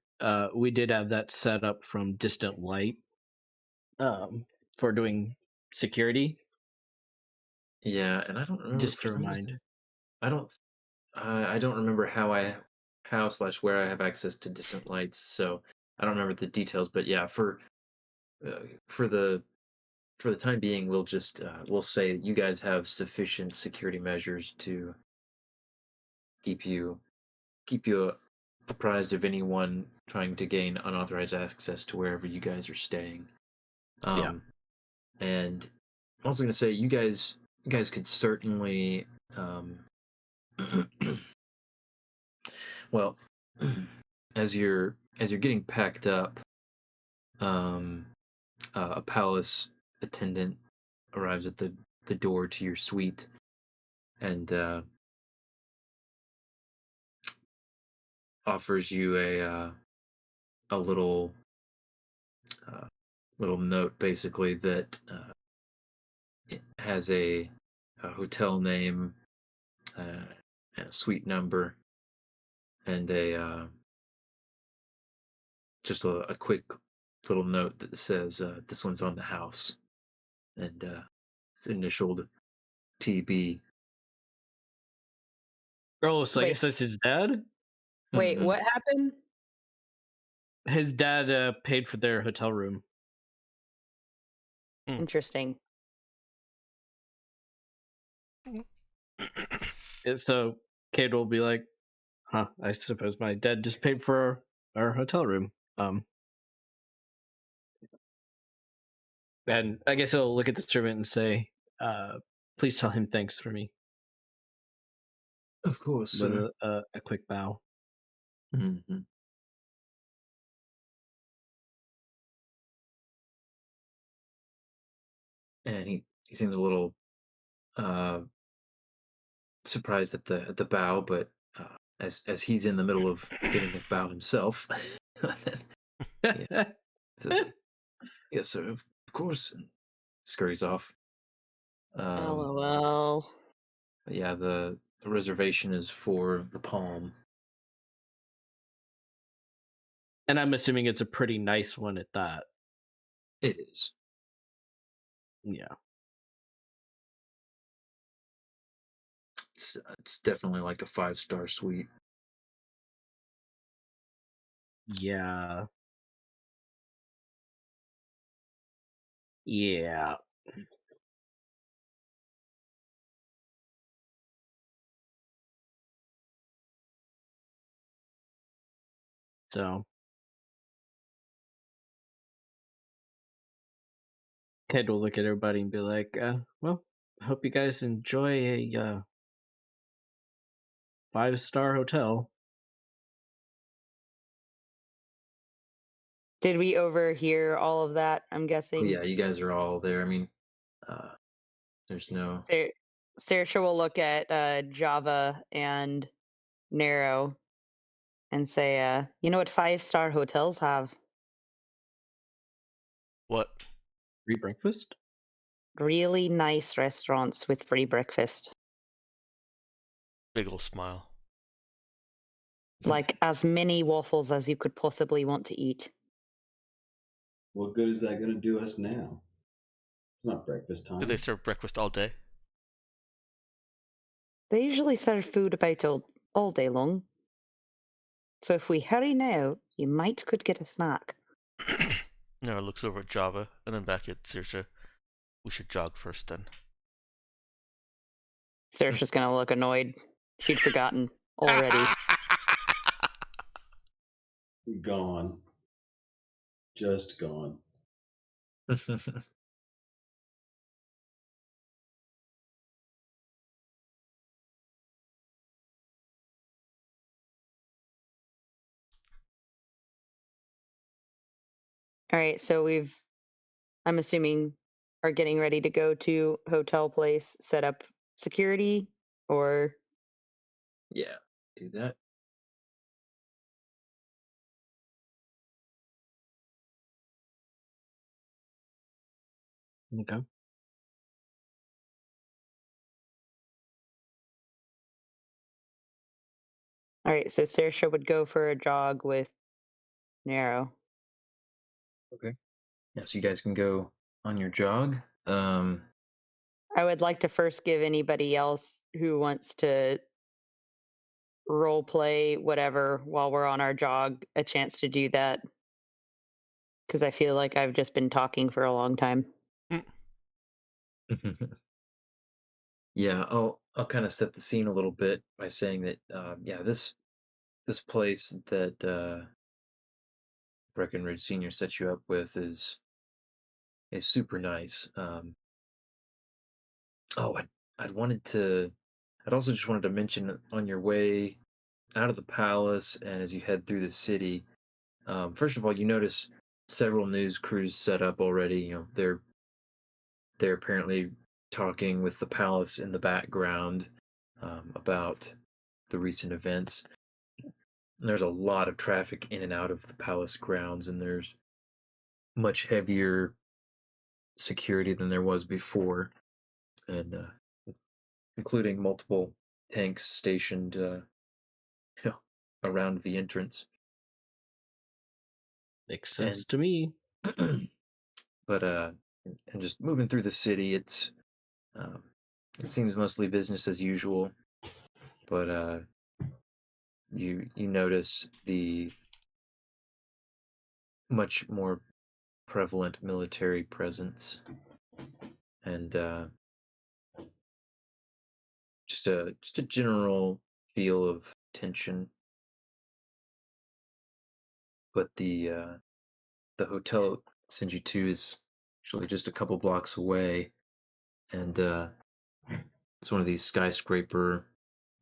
[SPEAKER 3] we did have that set up from Distant Light for doing security.
[SPEAKER 1] Yeah, and I don't remember.
[SPEAKER 3] Just to remind,
[SPEAKER 1] I don't remember how/where I have access to Distant Lights, so I don't remember the details. But yeah, for the time being, we'll just we'll say that you guys have sufficient security measures to keep you apprised of anyone trying to gain unauthorized access to wherever you guys are staying. And I'm also going to say you guys could certainly well, as you're getting packed up, um, a palace attendant arrives at the door to your suite and offers you a uh, little note, basically that it has a hotel name, uh, and a suite number, and just a quick little note that says this one's on the house, and it's initialed TB.
[SPEAKER 3] Oh, so I
[SPEAKER 4] Wait,
[SPEAKER 3] guess that's his dad.
[SPEAKER 4] wait,
[SPEAKER 1] Mhm.
[SPEAKER 4] what happened?
[SPEAKER 3] His dad paid for their hotel room.
[SPEAKER 4] Interesting.
[SPEAKER 3] So Cade will be like, "Huh? I suppose my dad just paid for our hotel room." And I guess he'll look at the servant and say, "Please tell him thanks for me,"
[SPEAKER 1] Of course,
[SPEAKER 3] with
[SPEAKER 1] sir.
[SPEAKER 3] a quick bow.
[SPEAKER 1] Mhm. And he seems a little uh, surprised at the bow, but as he's in the middle of getting a bow himself, yeah, says, "Yes, sir, of course," and scurries off. Um,
[SPEAKER 4] LOL.
[SPEAKER 1] but yeah, the reservation is for the Palm.
[SPEAKER 3] And I'm assuming it's a pretty nice one at that.
[SPEAKER 1] It is.
[SPEAKER 3] Yeah.
[SPEAKER 1] It's definitely like a 5-star suite.
[SPEAKER 3] Yeah. Yeah. So Ted will look at everybody and be like, well, I hope you guys enjoy a 5-star hotel.
[SPEAKER 4] Did we overhear all of that? I'm
[SPEAKER 1] Oh
[SPEAKER 4] guessing.
[SPEAKER 1] yeah, you guys are all there. I mean, uh, there's no.
[SPEAKER 4] Ser- Saoirse will look at Java and Nero and say, you know what 5-star hotels have?
[SPEAKER 5] What?
[SPEAKER 3] Free breakfast?
[SPEAKER 4] Really nice restaurants with free breakfast.
[SPEAKER 5] Big ol' smile.
[SPEAKER 4] Like as many waffles as you could possibly want to eat.
[SPEAKER 2] What good is that going to do us now? It's not breakfast
[SPEAKER 5] Do they
[SPEAKER 2] time.
[SPEAKER 5] serve breakfast all day?
[SPEAKER 4] They usually serve food about all day long. So if we hurry now, you might could get a snack.
[SPEAKER 5] Nara looks over at Java and then back at Saoirse. We should jog first then.
[SPEAKER 4] Saoirse's gonna look annoyed. She'd forgotten already.
[SPEAKER 2] Gone. Just gone.
[SPEAKER 4] All right, so I'm assuming, are getting ready to go to hotel place, set up security, or
[SPEAKER 1] Yeah, do that.
[SPEAKER 3] Okay.
[SPEAKER 4] all right. So Saoirse would go for a jog with Nero.
[SPEAKER 1] Okay. Yeah, so you guys can go on your jog.
[SPEAKER 4] I would like to first give anybody else who wants to role play whatever while we're on our jog a chance to do that because I feel like I've just been talking for a long time.
[SPEAKER 1] Yeah, I'll kind of set the scene a little bit by saying that yeah, this place that Breckenridge Senior set you up with is super nice. Oh, I'd wanted to I'd also just wanted to mention on your way out of the palace and as you head through the city, first of all, you notice several news crews set up already. They're apparently talking with the palace in the background about the recent events. There's a lot of traffic in and out of the palace grounds, and there's much heavier security than there was before, and including multiple tanks stationed you know, around the entrance.
[SPEAKER 3] Makes
[SPEAKER 1] And
[SPEAKER 3] sense to me.
[SPEAKER 1] but and just moving through the city, um, it seems mostly business as usual. But you notice the much more prevalent military presence and just a general feel of tension. But the hotel it sends you to is actually just a couple blocks away, and it's one of these skyscraper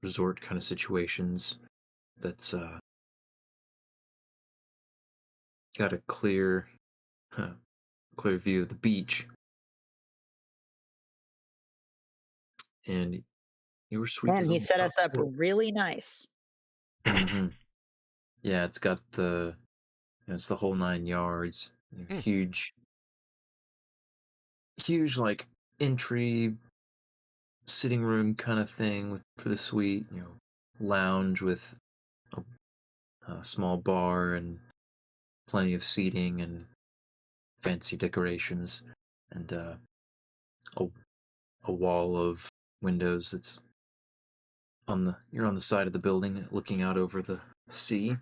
[SPEAKER 1] resort kind of situations that's got a uh, clear view of the beach. And your suite
[SPEAKER 4] Man,
[SPEAKER 1] is
[SPEAKER 4] he
[SPEAKER 1] on the
[SPEAKER 4] set
[SPEAKER 1] top
[SPEAKER 4] us up
[SPEAKER 1] floor.
[SPEAKER 4] really nice.
[SPEAKER 1] Yeah, it's got it's the whole 9 yards.
[SPEAKER 5] Hmm.
[SPEAKER 1] Huge like entry sitting room kind of thing for the suite. Lounge with a small bar and plenty of seating and fancy decorations, and a a wall of windows that's you're on the side of the building looking out over the sea,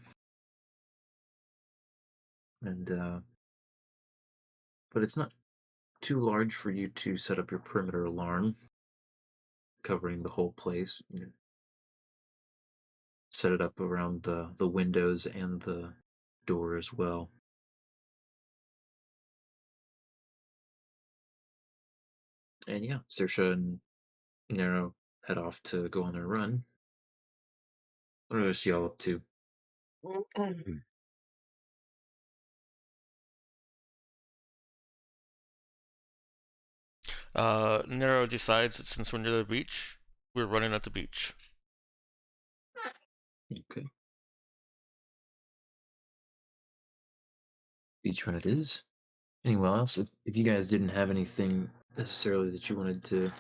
[SPEAKER 1] and but it's not too large for you to set up your perimeter alarm covering the whole place. You can set it up around the windows and the door as well. And yeah, Saoirse and Nero head off to go on their run. What are y'all up to?
[SPEAKER 5] Nero decides that since we're near the beach, we're running at the beach.
[SPEAKER 1] Okay. Beach run it is. Anyone else? If you guys didn't have anything necessarily that you wanted to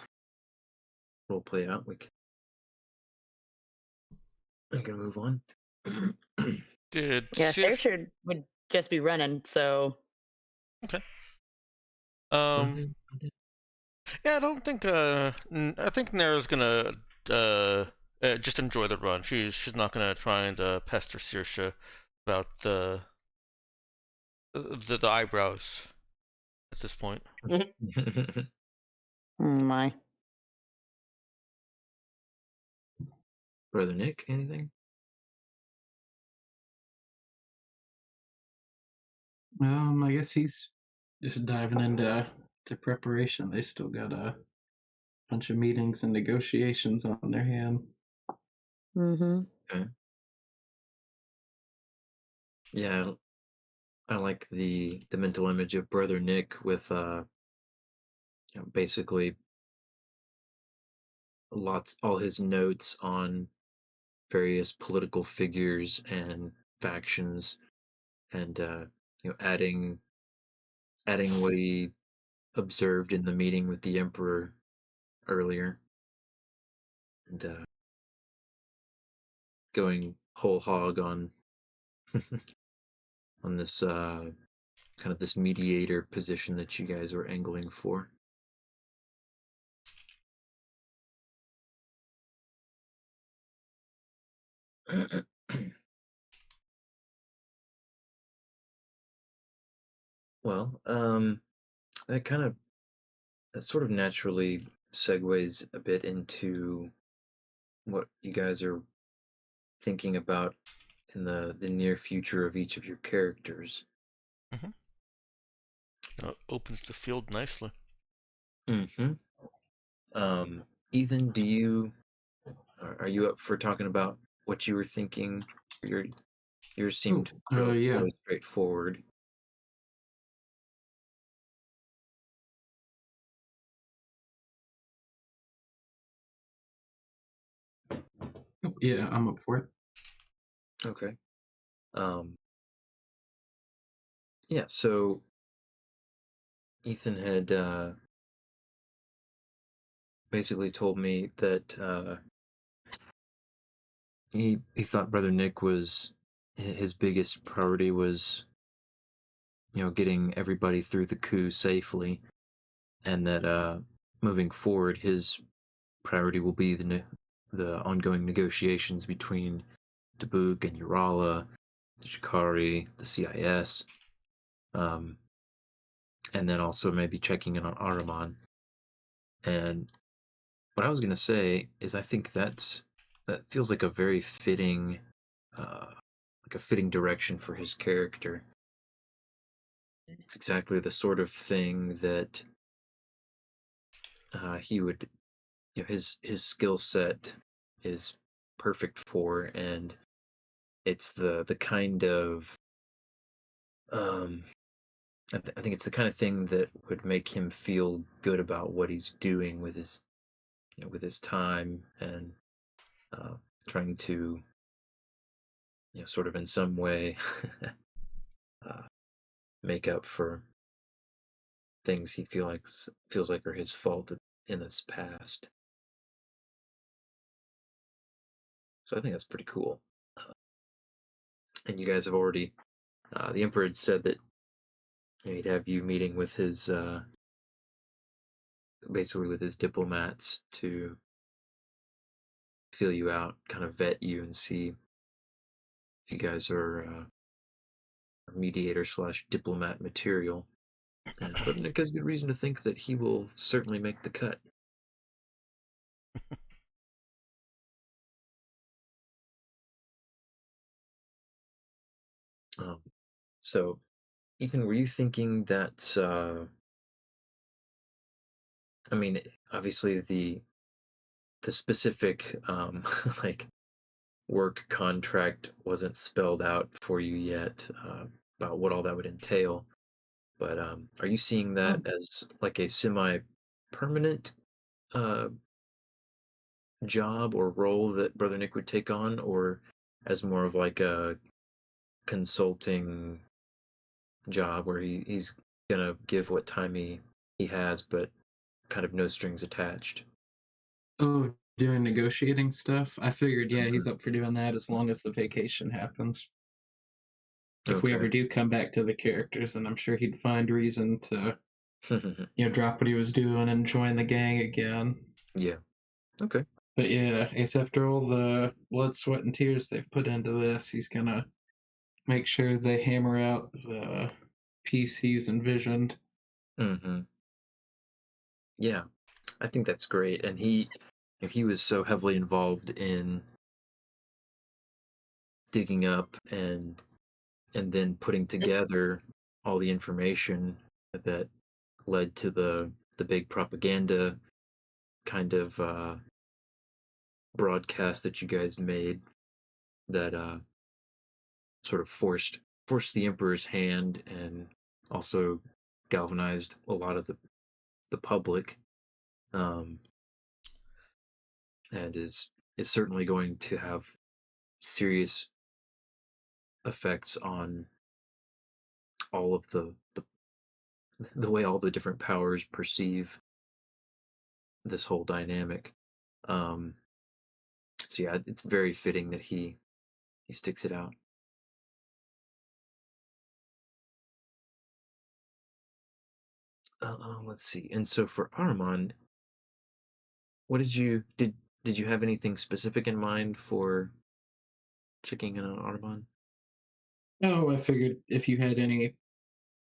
[SPEAKER 1] role play out, we can move on.
[SPEAKER 5] Did
[SPEAKER 4] Yeah,
[SPEAKER 5] Sif?
[SPEAKER 4] Saoirse would just be running, so
[SPEAKER 5] Okay.
[SPEAKER 1] Go
[SPEAKER 5] Um.
[SPEAKER 1] ahead.
[SPEAKER 5] Yeah, I don't think. I think Nero's gonna just enjoy the run. She's not gonna try and pester Saoirse about the eyebrows at this point.
[SPEAKER 4] my.
[SPEAKER 1] Brother Nick, anything?
[SPEAKER 6] I guess he's just diving into preparation. They still got a bunch of meetings and negotiations on their hand.
[SPEAKER 4] Mm-hmm.
[SPEAKER 1] Okay. Yeah, I like the mental image of Brother Nick with basically all his notes on various political figures and factions, and adding what he observed in the meeting with the Emperor earlier, and going whole hog on on this kind of this mediator position that you guys were angling for. Well, that sort of naturally segues a bit into what you guys are thinking about in the near future of each of your characters.
[SPEAKER 5] Opens the field nicely.
[SPEAKER 1] Mm-hmm. Ethan, do you Are you up for talking about what you were thinking? Your yours seemed
[SPEAKER 6] Yeah.
[SPEAKER 1] really straightforward.
[SPEAKER 6] Yeah, I'm up for it.
[SPEAKER 1] Okay. Um, yeah. So Ethan had basically told me that he thought Brother Nick was his biggest priority was getting everybody through the coup safely, and that moving forward his priority will be the ongoing negotiations between Tabuk and Urala, the Shikari, the CIS, um, and then also maybe checking in on Ahriman. And what I was gonna say is I think that feels like a very fitting like a fitting direction for his character. It's exactly the sort of thing that he would his skill set is perfect for, and it's the kind of um I think it's the kind of thing that would make him feel good about what he's doing with his with his time, and uh, trying to sort of in some way uh, make up for things he feels like are his fault in his past. So I think that's pretty cool. Uh, and you guys have already the emperor had said that he'd have you meeting with his basically with his diplomats to feel you out, kind of vet you and see if you guys are mediator slash diplomat material. And Brother Nick has good reason to think that he will certainly make the cut. Um, so, Ethan, were you thinking that? I mean, obviously the specific like work contract wasn't spelled out for you yet about what all that would entail. But are you seeing that
[SPEAKER 6] Oh,
[SPEAKER 1] as like a semi-permanent uh, job or role that Brother Nick would take on, or as more of like a consulting job where he's gonna give what time he has, but kind of no strings attached?
[SPEAKER 6] oh, doing negotiating stuff. I figured, yeah,
[SPEAKER 1] Mhm.
[SPEAKER 6] he's up for doing that as long as the vacation happens. If we
[SPEAKER 1] Okay.
[SPEAKER 6] ever do come back to the characters, then I'm sure he'd find reason to, drop what he was doing and join the gang again.
[SPEAKER 1] Yeah. Okay.
[SPEAKER 6] But yeah, I guess after all the blood, sweat, and tears they've put into this, he's gonna make sure they hammer out the piece he's envisioned.
[SPEAKER 1] Hmm. Yeah, I think that's great, and he was so heavily involved in digging up and then putting together all the information that led to the big propaganda kind of broadcast that you guys made that sort of forced the emperor's hand and also galvanized a lot of the public, um, and is certainly going to have serious effects on all of the way all the different powers perceive this whole dynamic. Um, so yeah, it's very fitting that he sticks it out. Let's see. And so for Armand, what did you have anything specific in mind for checking in on Armand?
[SPEAKER 6] Oh, I figured if you had any,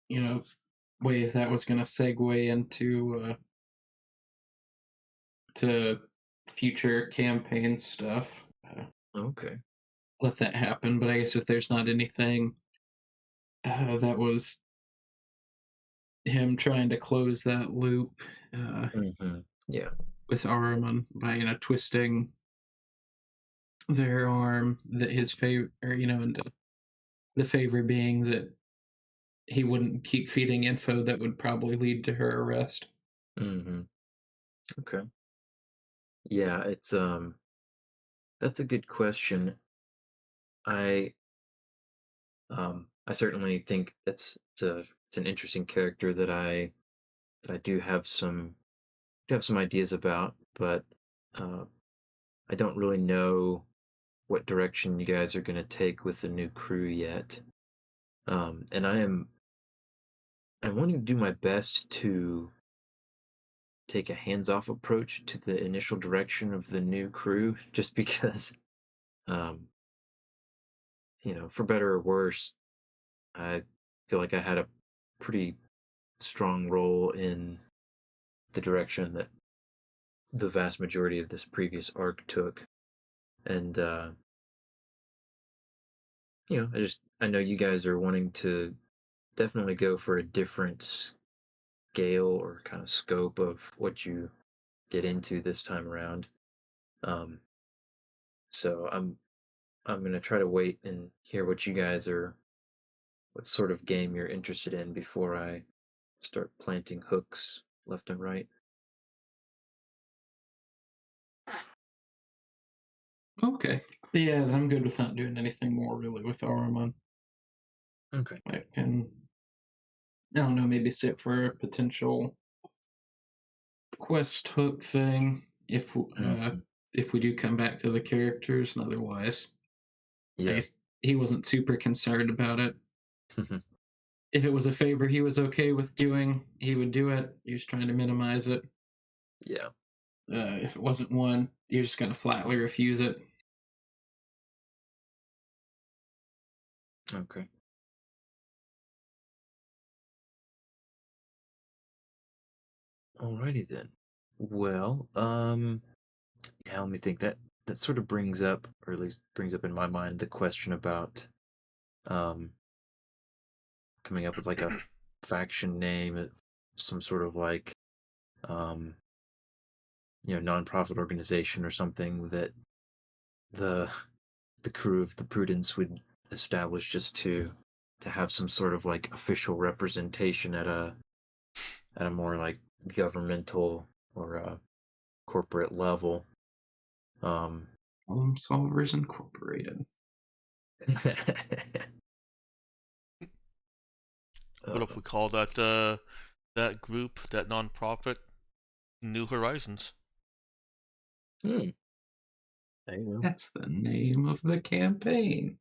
[SPEAKER 6] you know, ways that was gonna segue into to future campaign stuff,
[SPEAKER 1] Okay.
[SPEAKER 6] let that happen. But I guess if there's not anything that was him trying to close that loop uh,
[SPEAKER 1] Hmm. Yeah.
[SPEAKER 6] with Ahriman by twisting their arm, that his favor, or and the favor being that he wouldn't keep feeding info that would probably lead to her arrest.
[SPEAKER 1] Mm-hmm. Okay. Yeah, that's a good question. I I certainly think it's an interesting character that I do have some ideas about, but uh, I don't really know what direction you guys are going to take with the new crew yet. And I want to do my best to take a hands-off approach to the initial direction of the new crew, just because, um, for better or worse, I feel like I had a pretty strong role in the direction that the vast majority of this previous arc took. And I know you guys are wanting to definitely go for a different scale or kind of scope of what you get into this time around. Um, so I'm gonna try to wait and hear what sort of game you're interested in before I start planting hooks left and right.
[SPEAKER 6] Okay. Yeah, I'm good with not doing anything more really with Aruman.
[SPEAKER 1] Okay.
[SPEAKER 6] I can, I don't know, maybe sit for a potential quest hook thing if we do come back to the characters, and otherwise, I
[SPEAKER 1] Yeah.
[SPEAKER 6] guess he wasn't super concerned about it. If it was a favor he was okay with doing, he would do it. He was trying to minimize it.
[SPEAKER 1] Yeah.
[SPEAKER 6] If it wasn't one, you're just gonna flatly refuse it.
[SPEAKER 1] Okay. Alrighty then. Well, yeah, let me think. That sort of brings up, or at least brings up in my mind, the question about um coming up with like a faction name, some sort of like um nonprofit organization or something that the the crew of the Prudence would establish just to have some sort of like official representation at a more like governmental or corporate level. Um,
[SPEAKER 6] Problem Solvers Incorporated.
[SPEAKER 5] What if we call that group, that nonprofit, New Horizons?
[SPEAKER 1] hmm, there you go.
[SPEAKER 6] That's the name of the campaign.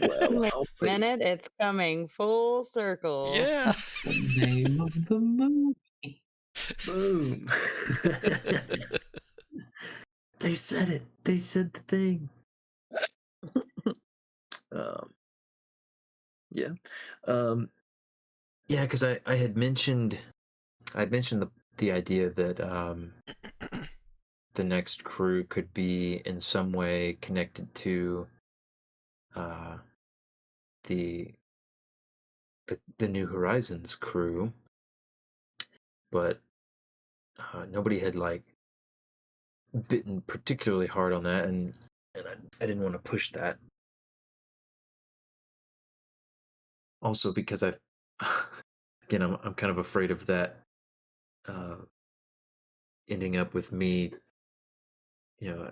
[SPEAKER 1] Well,
[SPEAKER 4] Wait
[SPEAKER 1] I'll
[SPEAKER 4] a
[SPEAKER 1] take
[SPEAKER 4] minute, it's coming full circle.
[SPEAKER 5] Yeah.
[SPEAKER 6] That's the name of the movie.
[SPEAKER 1] boom. They said it. They said the thing. Um, yeah. Um, yeah, because I'd mentioned the idea that the next crew could be in some way connected to uh, the the New Horizons crew, but nobody had like bitten particularly hard on that, and I didn't want to push that. Also, because I've again, I'm kind of afraid of that uh, ending up with me, you know,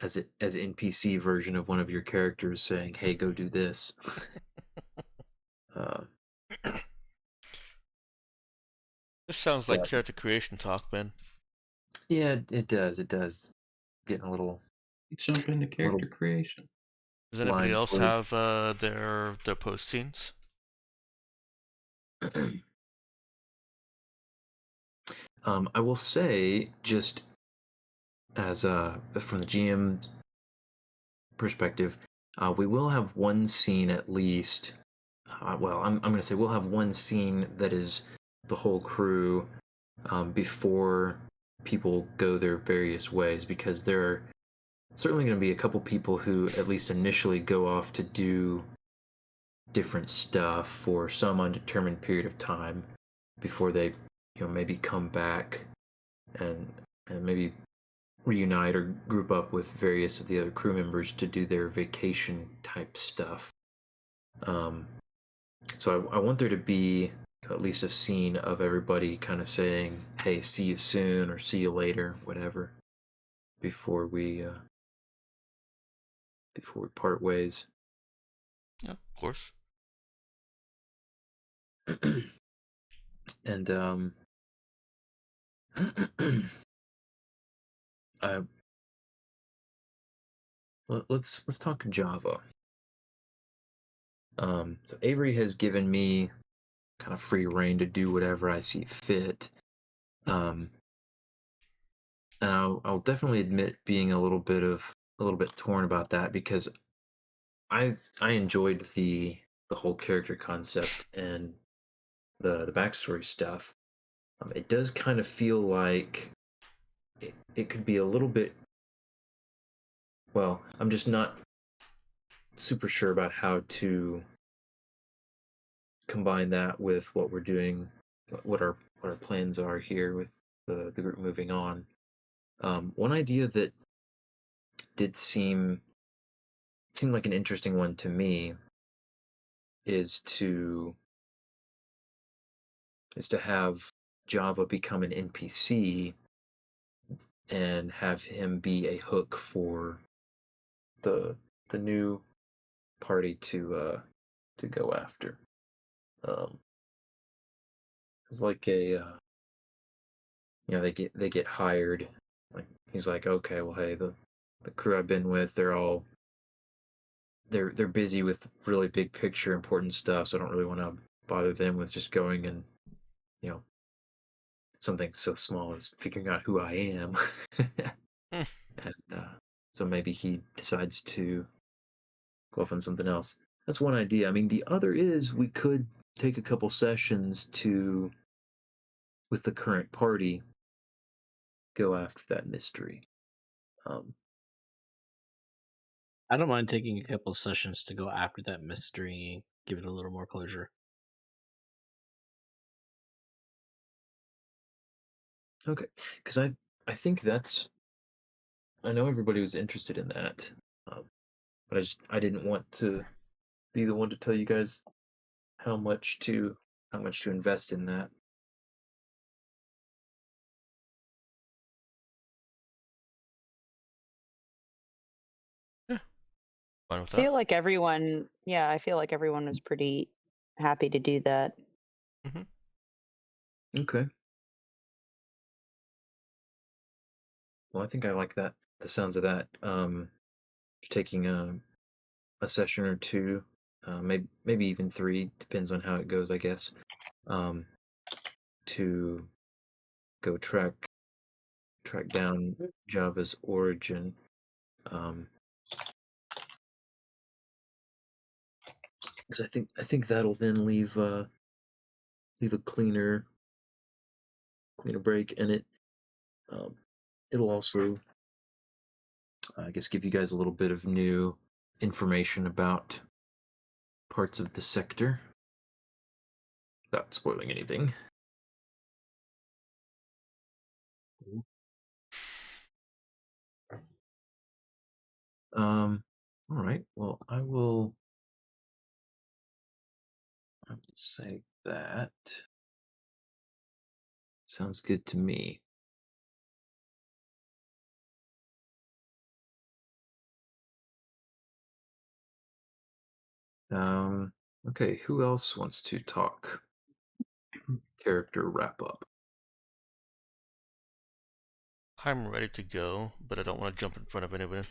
[SPEAKER 1] as NPC version of one of your characters saying, "Hey, go do this." uh,
[SPEAKER 5] This sounds like
[SPEAKER 1] but
[SPEAKER 5] character creation talk, man.
[SPEAKER 1] yeah, it does. It does. Getting
[SPEAKER 6] Jump into
[SPEAKER 1] a little
[SPEAKER 6] character creation.
[SPEAKER 5] Does anybody
[SPEAKER 1] lines
[SPEAKER 5] else
[SPEAKER 1] blurred.
[SPEAKER 5] have their post scenes?
[SPEAKER 1] I will say, just as from the GM perspective, we will have one scene at least. Well, I'm going to say we'll have one scene that is the whole crew before people go their various ways, because there are certainly going to be a couple people who at least initially go off to do different stuff for some undetermined period of time before they maybe come back and maybe reunite or group up with various of the other crew members to do their vacation type stuff. So I want there to be at least a scene of everybody kind of saying, "Hey, see you soon" or "See you later," whatever, before we part ways.
[SPEAKER 5] Yeah, of course.
[SPEAKER 1] And uh, let's talk Java. So Avery has given me kind of free reign to do whatever I see fit. And I'll definitely admit being a little bit torn about that, because I enjoyed the whole character concept and the backstory stuff. It does kind of feel like it could be a little bit. Well, I'm just not super sure about how to combine that with what we're doing, what our plans are here with the group moving on. One idea that did seem like an interesting one to me is to have Java become an NPC and have him be a hook for the new party to go after. It's like a they get hired. Like he's like, okay, well, hey, the crew I've been with, they're busy with really big picture important stuff, so I don't really want to bother them with just going and you know something so small as figuring out who I am.
[SPEAKER 5] Hmm.
[SPEAKER 1] And so maybe he decides to go off on something else. That's one idea. I mean, the other is we could take a couple sessions to, with the current party, go after that mystery.
[SPEAKER 3] I don't mind taking a couple sessions to go after that mystery, give it a little more closure.
[SPEAKER 1] Okay, because I think that's, I know everybody was interested in that, but I didn't want to be the one to tell you guys how much to invest in that.
[SPEAKER 5] Fine with
[SPEAKER 4] I
[SPEAKER 5] that.
[SPEAKER 4] feel like everyone, yeah, I feel like everyone was pretty happy to do that.
[SPEAKER 1] Okay. Well, I think I like that, the sounds of that. Taking a session or two, maybe even 3, depends on how it goes, I guess. To go track down Java's origin. Because I think that'll then leave a cleaner break, and it'll also, I guess, give you guys a little bit of new information about parts of the sector, without spoiling anything. All right. Well, I will say that sounds good to me. Okay, who else wants to talk character wrap up?
[SPEAKER 5] I'm ready to go, but I don't want to jump in front of anybody.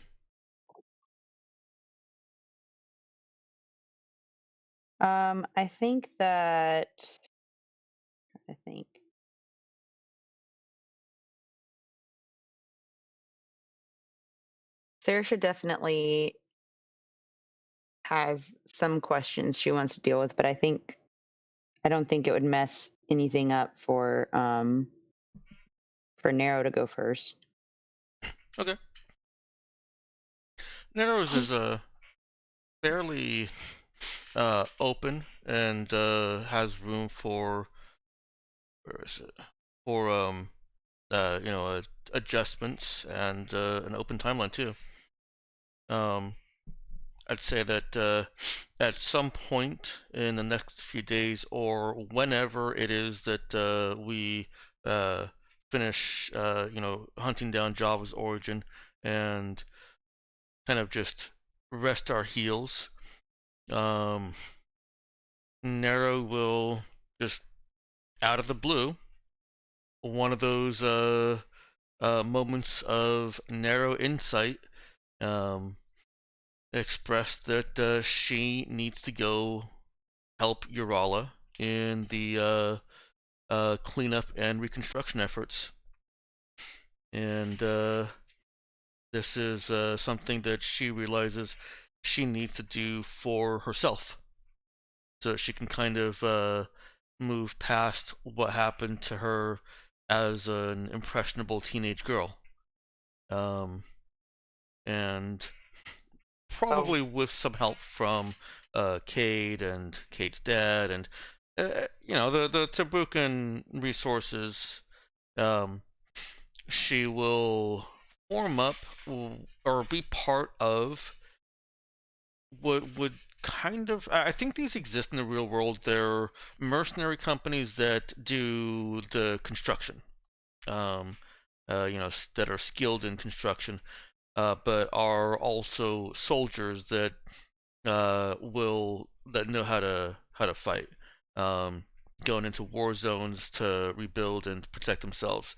[SPEAKER 4] I think that I think Sarah should definitely has some questions she wants to deal with, but I don't think it would mess anything up for Narrow to go first.
[SPEAKER 5] Okay. Narrows is fairly open and has room for, where is it? For adjustments and an open timeline too. I'd say that at some point in the next few days or whenever it is that we finish, hunting down Java's origin and kind of just rest our heels, Nero will just out of the blue, one of those moments of narrow insight, um, express that she needs to go help Urala in the cleanup and reconstruction efforts. And this is something that she realizes she needs to do for herself, so that she can kind of move past what happened to her as an impressionable teenage girl. And probably with some help from Cade and Cade's dad and the Tabukan resources. Um, she will form up or be part of what would kind of, I think these exist in the real world. They're mercenary companies that do the construction, that are skilled in construction, but are also soldiers that that know how to fight, going into war zones to rebuild and protect themselves.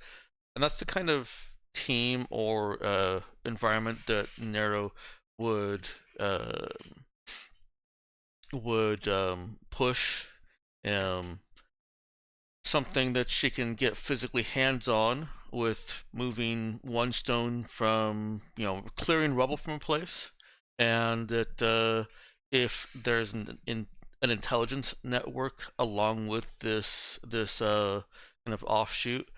[SPEAKER 5] And that's the kind of team or environment that Nero would uh, push. Um, Something that she can get physically hands-on with, moving one stone from, clearing rubble from a place, and that if there's an intelligence network along with this kind of offshoot,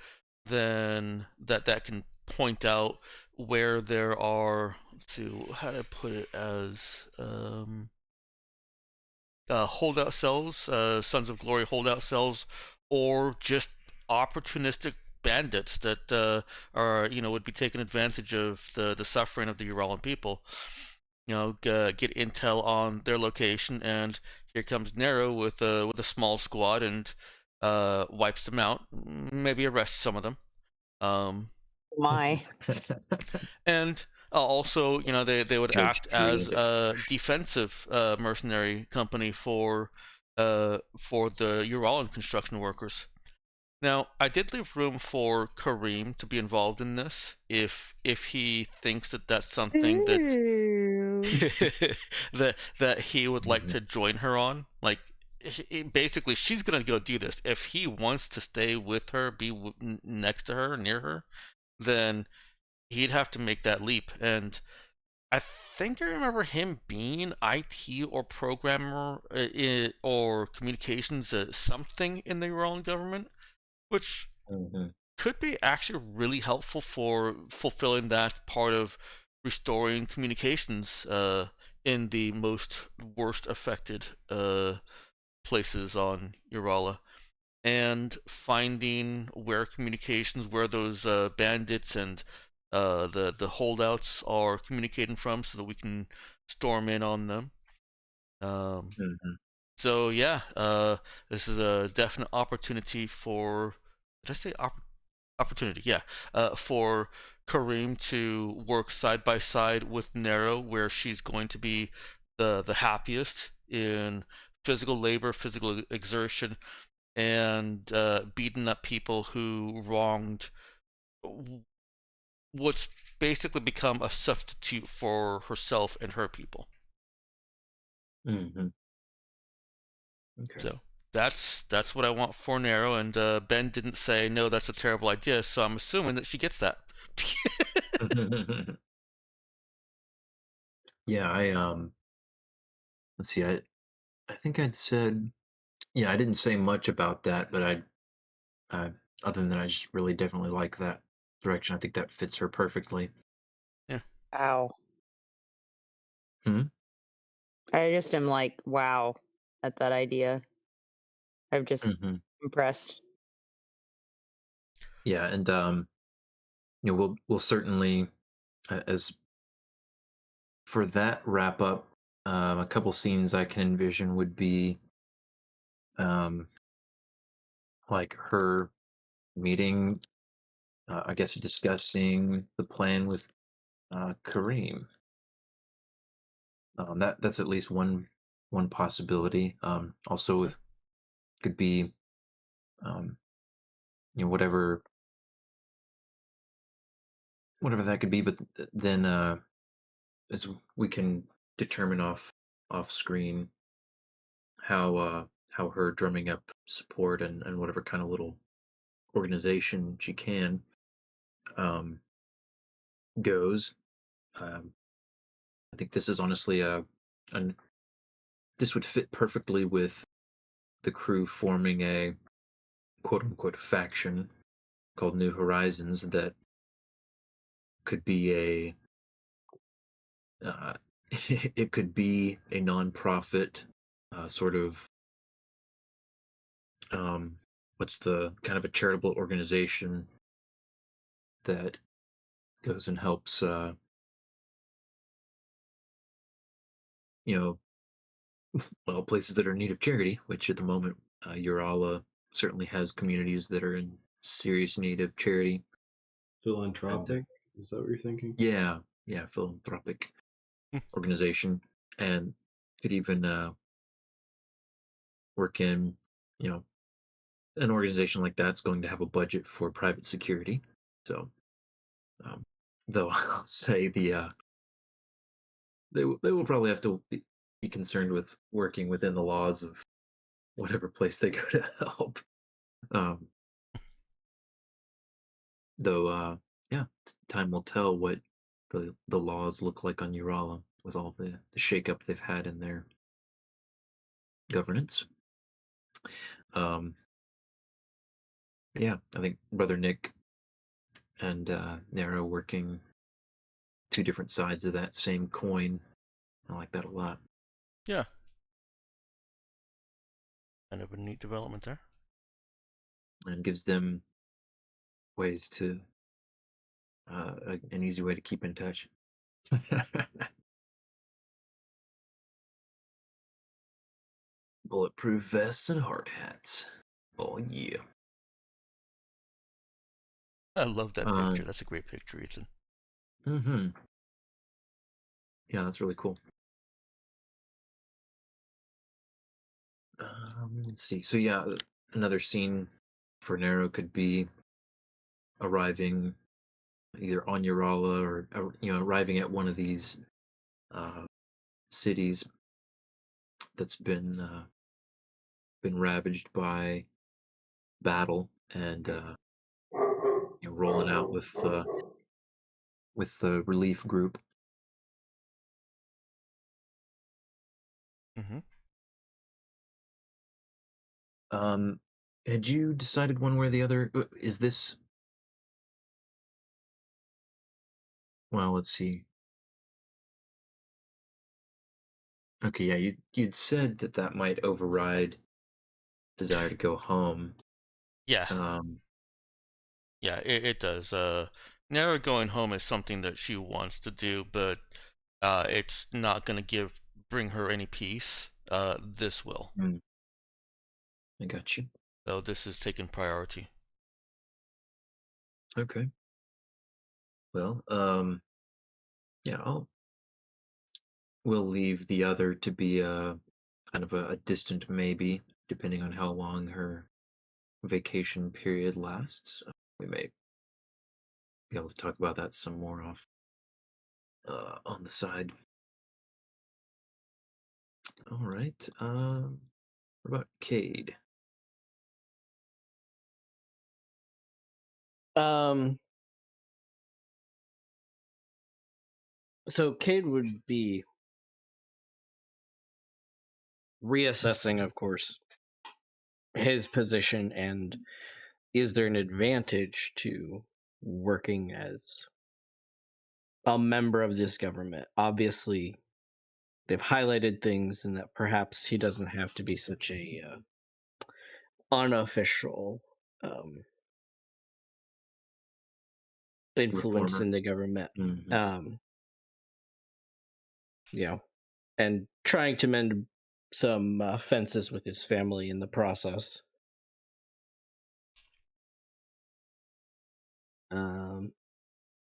[SPEAKER 5] then that can point out where there are, let's see, how do I put it, as holdout cells, Sons of Glory holdout cells, or just opportunistic bandits that would be taking advantage of the suffering of the Uralan people. Get intel on their location, and here comes Nero with a small squad and wipes them out. Maybe arrests some of them.
[SPEAKER 4] My.
[SPEAKER 5] And also, they would
[SPEAKER 1] Judge
[SPEAKER 5] act as
[SPEAKER 1] Dredd.
[SPEAKER 5] a defensive mercenary company for the Uralan construction workers. Now, I did leave room for Kareem to be involved in this if he thinks that that's something that that he would like to join her on. Like, basically, she's gonna go do this. If he wants to stay with her, be next to her, near her, then he'd have to make that leap. And I think I remember him being IT or programmer or communications, something in the Iran government, which could be actually really helpful for fulfilling that part of restoring communications in the most worst affected places on Urala, and finding where communications, where those bandits and the holdouts are communicating from, so that we can storm in on them. So yeah, this is a definite opportunity for. Did I say opportunity? Yeah, for Kareem to work side by side with Nero, where she's going to be the happiest in physical labor, physical exertion, and beating up people who wronged what's basically become a substitute for herself and her people.
[SPEAKER 1] Okay.
[SPEAKER 5] So that's what I want for Nero, and Ben didn't say no, that's a terrible idea, so I'm assuming that she gets that.
[SPEAKER 1] Yeah, let's see, I think I'd said, yeah, I didn't say much about that, but I other than I just really definitely like that direction. I think that fits her perfectly.
[SPEAKER 5] Yeah.
[SPEAKER 4] Ow.
[SPEAKER 1] Hmm?
[SPEAKER 4] I just am like, wow, at that idea. I'm just
[SPEAKER 1] Hmm.
[SPEAKER 4] impressed.
[SPEAKER 1] Yeah, and we'll certainly, as for that wrap up, a couple scenes I can envision would be um, like her meeting, I guess discussing the plan with Kareem. That's at least one possibility. Also,
[SPEAKER 5] Okay.
[SPEAKER 1] with could be um, whatever that could be. But then as we can determine off screen how her drumming up support and whatever kind of little organization she can um, goes. Um, I think this is honestly an this would fit perfectly with the crew forming a quote unquote faction called New Horizons that could be a uh, it could be a nonprofit sort of what's the kind of a charitable organization that goes and helps you know places that are in need of charity, which at the moment Urala certainly has communities that are in serious need of charity. And
[SPEAKER 2] Philanthropic? Is that what you're thinking?
[SPEAKER 1] yeah, philanthropic organization, and could even work in, you know, an organization like that's going to have a budget for private security. So, um, though I'll say they will probably have to be concerned with working within the laws of whatever place they go to help. Um, though, yeah, time will tell what the laws look like on Urala with all the shakeup they've had in their governance. Um, yeah, I think Brother Nick and Nero working two different sides of that same coin. I like that a lot.
[SPEAKER 5] Yeah. Kind of a neat development there.
[SPEAKER 1] And gives them ways to an easy way to keep in touch. Bulletproof vests and hard hats. Oh yeah.
[SPEAKER 5] I love that
[SPEAKER 1] Uh,
[SPEAKER 5] picture. That's a great picture, Ethan.
[SPEAKER 1] hmm Yeah, that's really cool. Let's see. So yeah, another scene for Nero could be arriving either on Urala or arriving at one of these uh, cities that's been ravaged by battle and rolling out with the relief group.
[SPEAKER 5] Mm-hmm.
[SPEAKER 1] Um, had you decided one way or the other? Is this? Well, let's see. Okay, yeah, you'd said that might override desire to go home.
[SPEAKER 5] Yeah.
[SPEAKER 1] Um,
[SPEAKER 5] Yeah, it does. Nara going home is something that she wants to do, but it's not gonna bring her any peace. This will.
[SPEAKER 1] mm, I got you.
[SPEAKER 5] So this is taking priority.
[SPEAKER 1] Okay. Well, yeah, we'll leave the other to be a kind of a distant maybe, depending on how long her vacation period lasts. We may be able to talk about that some more off on the side. All right. What about Cade?
[SPEAKER 3] Um, so Cade would be reassessing, of course, his position and is there an advantage to working as a member of this government? Obviously, they've highlighted things and that perhaps he doesn't have to be such a unofficial um, influence
[SPEAKER 1] Reformer.
[SPEAKER 3] in the government.
[SPEAKER 1] Mhm.
[SPEAKER 3] You know, and trying to mend some fences with his family in the process.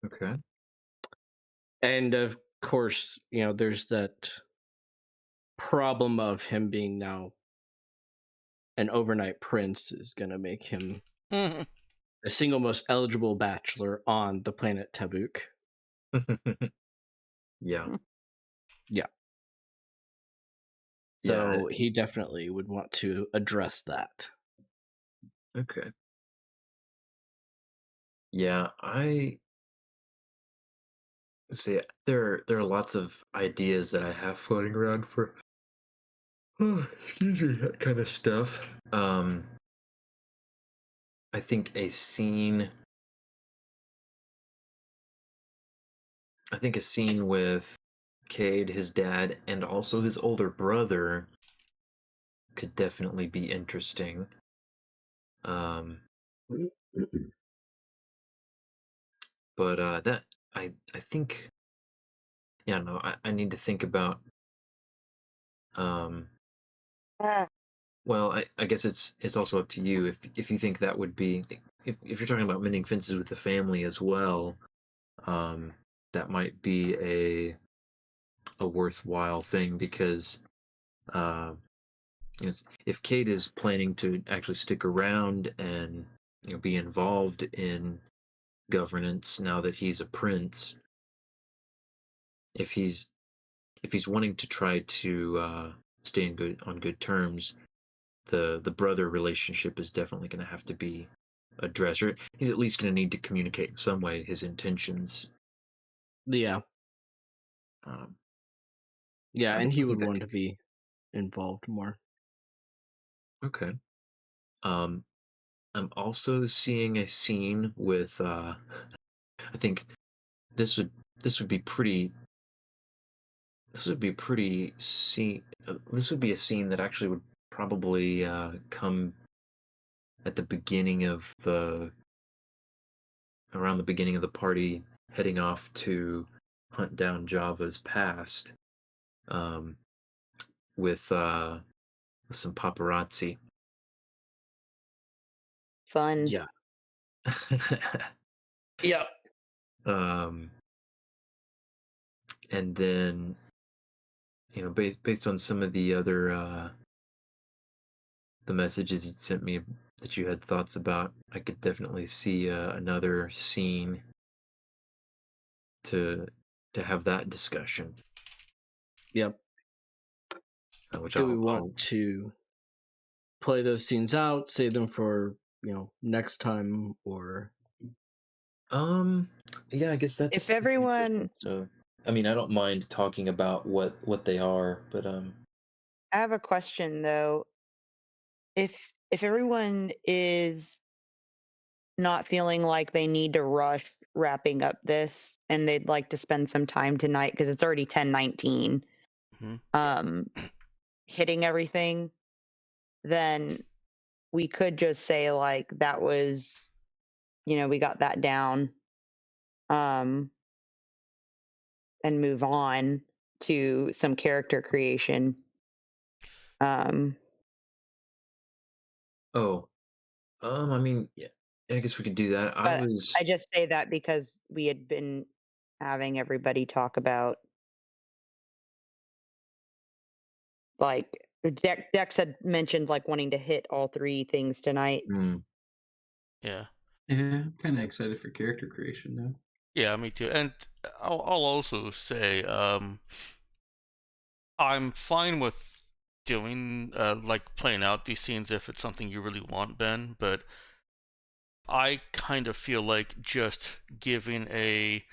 [SPEAKER 1] Okay.
[SPEAKER 3] And of course, there's that problem of him being now an overnight prince is going to make him
[SPEAKER 5] Mhm.
[SPEAKER 3] the single most eligible bachelor on the planet Tabuk.
[SPEAKER 1] Yeah.
[SPEAKER 3] Yeah.
[SPEAKER 1] Yeah.
[SPEAKER 3] So he definitely would want to address that.
[SPEAKER 1] Okay. Yeah, I see. There are lots of ideas that I have floating around for. Excuse me, that kind of stuff. I think a scene. I think a scene with Cade, his dad, and also his older brother could definitely be interesting. Um, but that I think, yeah, no, I need to think about. Um,
[SPEAKER 4] Ah,
[SPEAKER 1] well, I guess it's also up to you if you think that would be if you're talking about mending fences with the family as well. Um, that might be a worthwhile thing because uh, if Kate is planning to actually stick around and be involved in governance now that he's a prince, if he's wanting to try to stay in on good terms, the brother relationship is definitely going to have to be addressed, or he's at least going to need to communicate in some way his intentions.
[SPEAKER 3] Yeah.
[SPEAKER 1] Um,
[SPEAKER 3] Yeah, and he
[SPEAKER 1] I
[SPEAKER 3] would
[SPEAKER 1] think that
[SPEAKER 3] want
[SPEAKER 1] could
[SPEAKER 3] to be involved more.
[SPEAKER 1] okay. Um, I'm also seeing a scene with. I think this would this would be pretty. This would be pretty scene. This would be a scene that actually would probably come at the beginning of the around the beginning of the party, heading off to hunt down Java's past, um, with some paparazzi.
[SPEAKER 4] fun.
[SPEAKER 3] Yeah. Yep.
[SPEAKER 1] um, and then based on some of the other the messages you sent me that you had thoughts about, I could definitely see another scene to have that discussion,
[SPEAKER 3] Yep.
[SPEAKER 1] which
[SPEAKER 3] Do we want
[SPEAKER 1] I'll
[SPEAKER 3] to play those scenes out, save them for, next time, or
[SPEAKER 1] um yeah, I guess
[SPEAKER 4] If
[SPEAKER 1] that's a good
[SPEAKER 4] everyone,
[SPEAKER 1] question. So I mean, I don't mind talking about what they are, but
[SPEAKER 4] I have a question though. If if everyone is not feeling like they need to rush wrapping up this and they'd like to spend some time tonight because it's already 10:19,
[SPEAKER 5] Mhm.
[SPEAKER 4] um, hitting everything, then we could just say like that was, we got that down, um, and move on to some character creation. Um,
[SPEAKER 1] oh, I mean, yeah, I guess we could do that. I
[SPEAKER 4] but
[SPEAKER 1] was
[SPEAKER 4] I just say that because we had been having everybody talk about like Dex had mentioned like wanting to hit all three things tonight.
[SPEAKER 1] mm,
[SPEAKER 5] Yeah.
[SPEAKER 6] Yeah, I'm kind of excited for character creation now.
[SPEAKER 5] Yeah, me too. And I'll also say, I'm fine with doing like playing out these scenes if it's something you really want, Ben. But I kind of feel like just giving a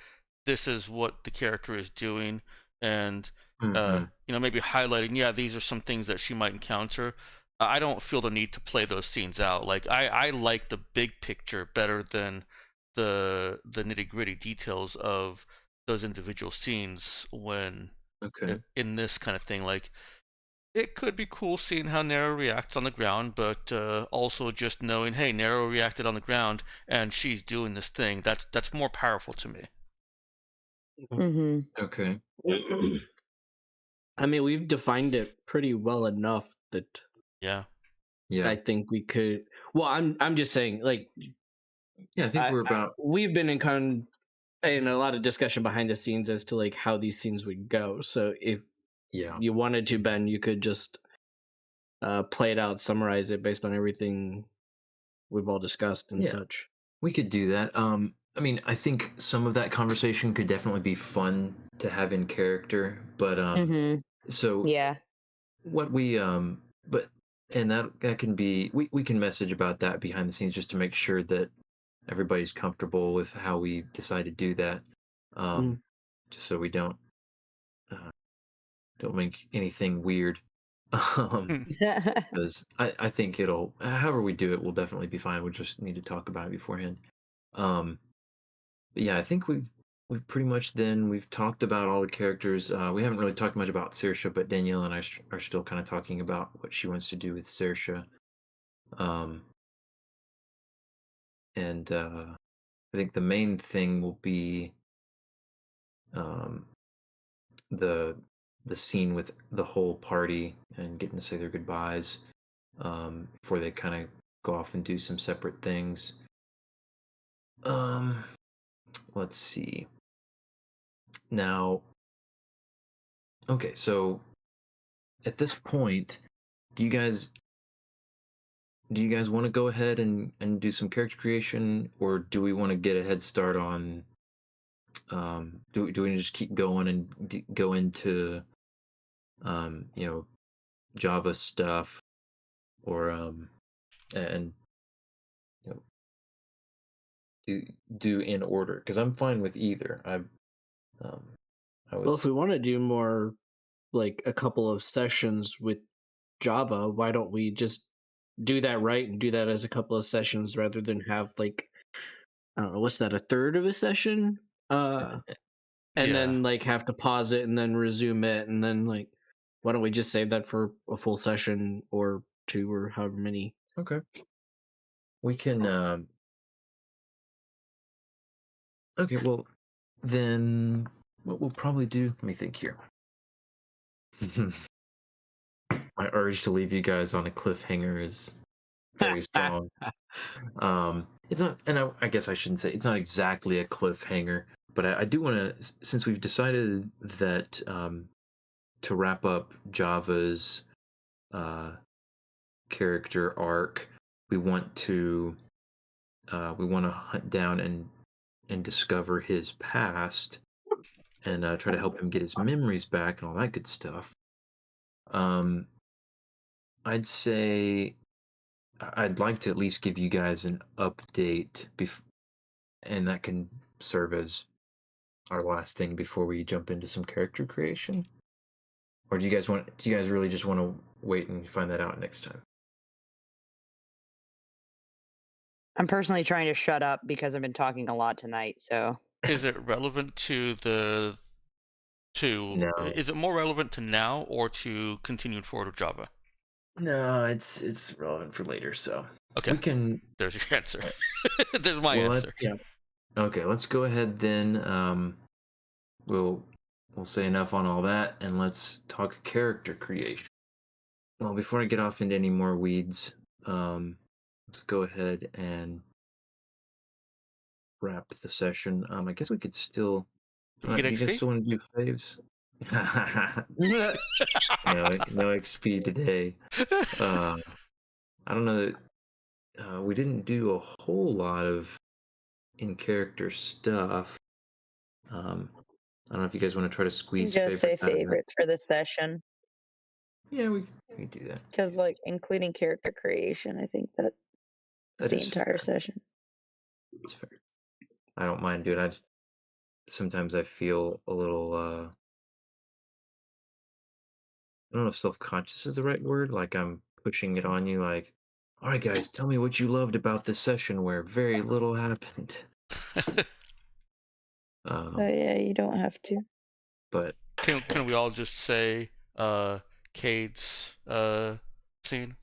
[SPEAKER 5] this is what the character is doing, and
[SPEAKER 1] mm-hmm.
[SPEAKER 5] maybe highlighting, yeah, these are some things that she might encounter. I don't feel the need to play those scenes out. Like I like the big picture better than the nitty gritty details of those individual scenes when
[SPEAKER 1] Okay.
[SPEAKER 5] in this kind of thing. Like It could be cool seeing how Nero reacts on the ground, but also just knowing, hey, Nero reacted on the ground, and she's doing this thing. That's more powerful to me.
[SPEAKER 4] Hmm.
[SPEAKER 1] Okay.
[SPEAKER 3] I mean, we've defined it pretty well enough that
[SPEAKER 5] Yeah.
[SPEAKER 1] Yeah.
[SPEAKER 3] I think we could. Well, I'm just saying, like,
[SPEAKER 1] Yeah, I think we're about.
[SPEAKER 3] we've been in a lot of discussion behind the scenes as to like how these scenes would go. So if
[SPEAKER 1] Yeah.
[SPEAKER 3] you wanted to, Ben, you could just play it out, summarize it based on everything we've all discussed and
[SPEAKER 1] Yeah.
[SPEAKER 3] such.
[SPEAKER 1] We could do that. I mean, I think some of that conversation could definitely be fun to have in character, but
[SPEAKER 4] Hmm.
[SPEAKER 1] so
[SPEAKER 4] Yeah.
[SPEAKER 1] what we but and that can be we can message about that behind the scenes just to make sure that everybody's comfortable with how we decide to do that.
[SPEAKER 3] Mm.
[SPEAKER 1] Just so we uh, don't make anything weird.
[SPEAKER 5] Hmm.
[SPEAKER 1] Because I think it'll however we do it will definitely be fine. We just need to talk about it beforehand. Um But yeah, I think we've pretty much we've talked about all the characters. We haven't really talked much about Saoirse, but Danielle and I are still kind of talking about what she wants to do with Saoirse. Um, and I think the main thing will be um, the the scene with the whole party and getting to say their goodbyes before they kind of go off and do some separate things. Um, let's see. Now, okay, so at this point, do you guys do you guys want to go ahead and do some character creation, or do we want to get a head start on do we just keep going and go into you know, Java stuff, or and you know, do in order, because I'm fine with either. Um I
[SPEAKER 3] Well, if
[SPEAKER 1] was
[SPEAKER 3] we want to do more, like a couple of sessions with Java, why don't we just do that right and do that as a couple of sessions rather than have like, I don't know, what's that, a third of a session? And
[SPEAKER 5] Yeah.
[SPEAKER 3] then like have to pause it and then resume it, and then like, why don't we just save that for a full session or two or however many?
[SPEAKER 1] okay. We can okay, well then what we'll probably do, let me think here. My urge to leave you guys on a cliffhanger is very strong. It's not, and I guess I shouldn't say it's not exactly a cliffhanger, but I do want to, since we've decided that to wrap up Java's uh, character arc, we want to hunt down and discover his past and try to help him get his memories back and all that good stuff. Um, I'd say I'd like to at least give you guys an update and that can serve as our last thing before we jump into some character creation. Or do you guys really just want to wait and find that out next time?
[SPEAKER 4] I'm personally trying to shut up because I've been talking a lot tonight. So
[SPEAKER 5] Is it relevant to
[SPEAKER 1] No.
[SPEAKER 5] is it more relevant to now or to continuing forward with Java?
[SPEAKER 1] No, it's relevant for later, so
[SPEAKER 5] Okay.
[SPEAKER 1] we can
[SPEAKER 5] There's your answer. There's my
[SPEAKER 1] well
[SPEAKER 5] answer.
[SPEAKER 1] okay, let's go ahead then. We'll say enough on all that and let's talk character creation. Well, before I get off into any more weeds, let's go ahead and wrap the session. I guess we could still.
[SPEAKER 5] You get
[SPEAKER 1] Do you guys
[SPEAKER 5] XP?
[SPEAKER 1] still want to do faves? No XP today. I don't know. We didn't do a whole lot of in character stuff. I don't know if you guys want to try to squeeze
[SPEAKER 4] just say
[SPEAKER 1] favorites out of that.
[SPEAKER 4] favorites for this session
[SPEAKER 1] Yeah, we do that.
[SPEAKER 4] because, like, including character creation, I think that's
[SPEAKER 1] That
[SPEAKER 4] the
[SPEAKER 1] is
[SPEAKER 4] entire
[SPEAKER 1] fair.
[SPEAKER 4] session.
[SPEAKER 1] It's fair. I don't mind doing it. Sometimes I feel a little. I don't know if self-conscious is the right word. Like I'm pushing it on you. Like, all right, guys, tell me what you loved about this session where very little happened.
[SPEAKER 4] Oh yeah, you don't have to.
[SPEAKER 1] But
[SPEAKER 5] Can we all just say Cade's scene.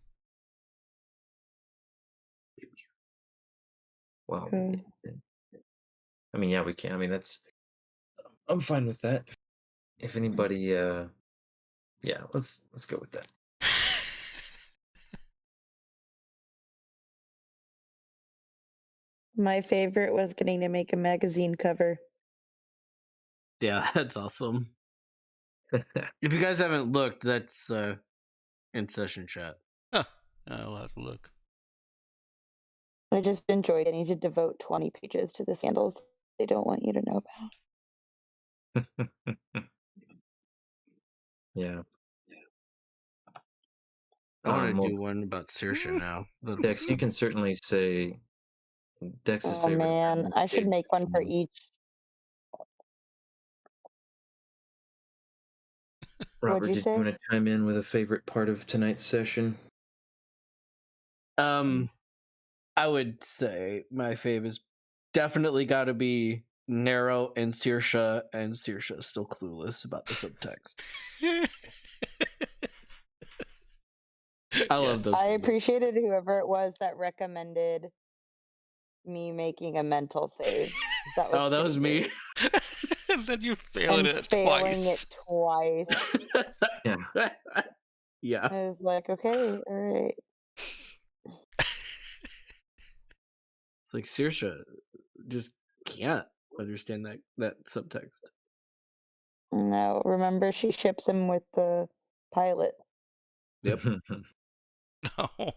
[SPEAKER 1] Well,
[SPEAKER 4] Okay.
[SPEAKER 1] I mean, yeah, we can. I mean, I'm fine with that. If anybody, yeah, let's go with that.
[SPEAKER 4] My favorite was getting to make a magazine cover.
[SPEAKER 3] Yeah, that's awesome. If you guys haven't looked, that's in session chat.
[SPEAKER 5] Huh. I'll have to look.
[SPEAKER 4] I just enjoy getting to devote 20 pages to the scandals they don't want you to know about.
[SPEAKER 1] Yeah.
[SPEAKER 3] I want to
[SPEAKER 1] Well,
[SPEAKER 3] do one about Saoirse now.
[SPEAKER 1] Dex, you can certainly say Dex's
[SPEAKER 4] Oh
[SPEAKER 1] favorite.
[SPEAKER 4] man, I should make one for each.
[SPEAKER 1] Robert,
[SPEAKER 4] What'd you
[SPEAKER 1] did you
[SPEAKER 4] say?
[SPEAKER 1] want to chime in with a favorite part of tonight's session?
[SPEAKER 3] I would say my fave is definitely got to be Nero and Saoirse is still clueless about the subtext. I love those.
[SPEAKER 4] I
[SPEAKER 3] moments.
[SPEAKER 4] appreciated whoever it was that recommended me making a mental save. That was
[SPEAKER 3] That was
[SPEAKER 4] pretty
[SPEAKER 3] me.
[SPEAKER 4] great.
[SPEAKER 5] And then you failed
[SPEAKER 4] And
[SPEAKER 5] it
[SPEAKER 4] failing
[SPEAKER 5] twice.
[SPEAKER 4] it twice.
[SPEAKER 1] Yeah.
[SPEAKER 3] Yeah.
[SPEAKER 4] I was like, okay, all right.
[SPEAKER 3] It's like Saoirse just can't understand that subtext.
[SPEAKER 4] No, remember she ships him with the pilot.
[SPEAKER 3] Yep.
[SPEAKER 5] No.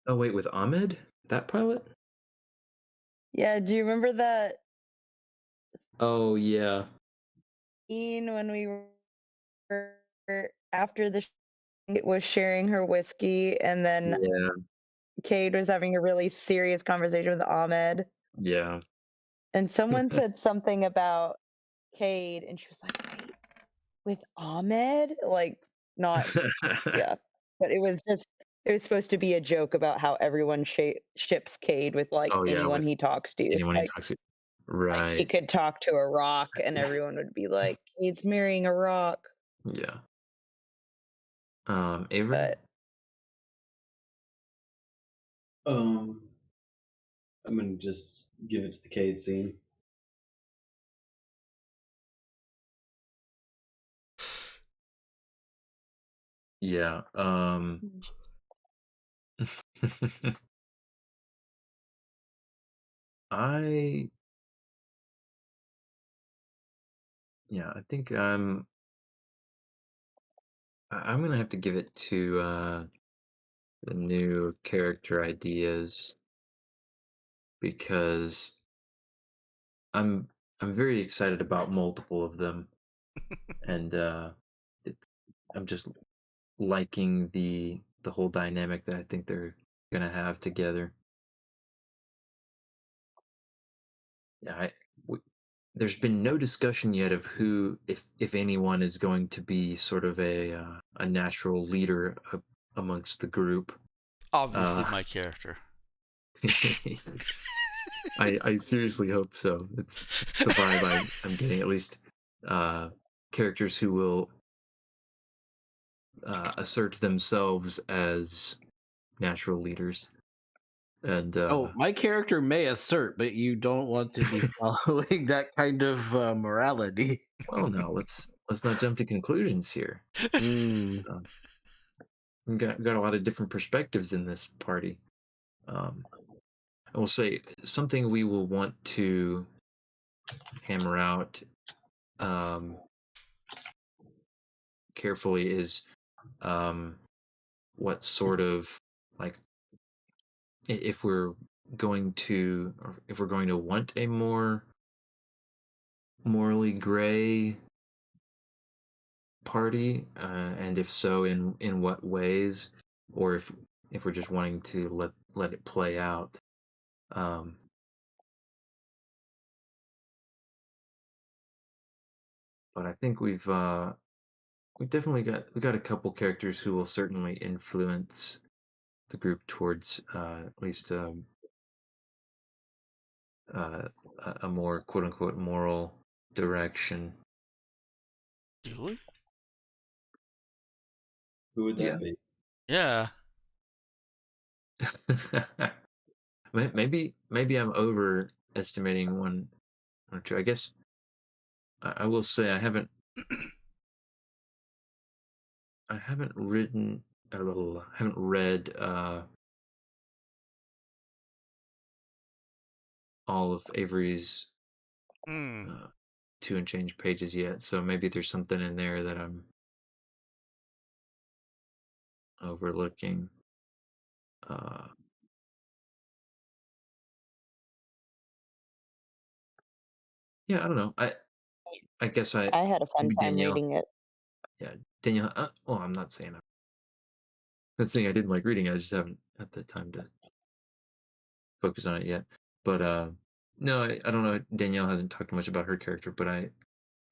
[SPEAKER 1] Oh wait, with Ahmed, that pilot?
[SPEAKER 4] Yeah, do you remember that
[SPEAKER 1] Oh yeah.
[SPEAKER 4] scene when we were after the was sharing her whiskey and then
[SPEAKER 1] Yeah.
[SPEAKER 4] Cade was having a really serious conversation with Ahmed
[SPEAKER 1] Yeah.
[SPEAKER 4] and someone said something about Cade and she was like, wait, with Ahmed? Like, not, yeah. But it was supposed to be a joke about how everyone ships Cade with like
[SPEAKER 1] Oh yeah,
[SPEAKER 4] anyone
[SPEAKER 1] with
[SPEAKER 4] he talks to.
[SPEAKER 1] anyone he
[SPEAKER 4] Like,
[SPEAKER 1] talks to.
[SPEAKER 4] like he
[SPEAKER 1] Right.
[SPEAKER 4] could talk to a rock and everyone would be like, Cade's marrying a rock.
[SPEAKER 1] Yeah. Avery?
[SPEAKER 4] But
[SPEAKER 2] I'm gonna just give it to the Cade scene.
[SPEAKER 1] Yeah. I I think I'm gonna have to give it to the new character ideas because I'm I'm very excited about multiple of them, and it, I'm just liking the whole dynamic that I think they're gonna have together. Yeah, there's been no discussion yet of who, if anyone, is going to be sort of a natural leader amongst the group.
[SPEAKER 5] Obviously, my character.
[SPEAKER 1] I seriously hope so. It's the vibe I'm getting, at least. Characters who will assert themselves as natural leaders. And
[SPEAKER 3] My character may assert, but you don't want to be following that kind of morality.
[SPEAKER 1] well, no, let's not jump to conclusions here. We got a lot of different perspectives in this party. I will say something we will want to hammer out carefully is what sort of, like, if we're going to, or if we're going to want a more morally gray party, and if so, in what ways, or if we're just wanting to let it play out. Um, but I think we've definitely got a couple characters who will certainly influence the group towards at least a more quote unquote moral direction.
[SPEAKER 5] Do we?
[SPEAKER 2] Who would
[SPEAKER 1] Yeah.
[SPEAKER 2] that be?
[SPEAKER 5] Yeah.
[SPEAKER 1] Maybe I'm overestimating one or two. I guess I will say I haven't written a little haven't read all of Avery's
[SPEAKER 5] Hmm.
[SPEAKER 1] 2 and change pages yet, so maybe there's something in there that I'm overlooking. Yeah, I don't know. I guess
[SPEAKER 4] I had a fun
[SPEAKER 1] maybe
[SPEAKER 4] time
[SPEAKER 1] Danielle.
[SPEAKER 4] reading it.
[SPEAKER 1] Yeah, Danielle. Well, I'm not saying I didn't like reading it. I just haven't had the time to focus on it yet. But no, I don't know. Danielle hasn't talked much about her character, but I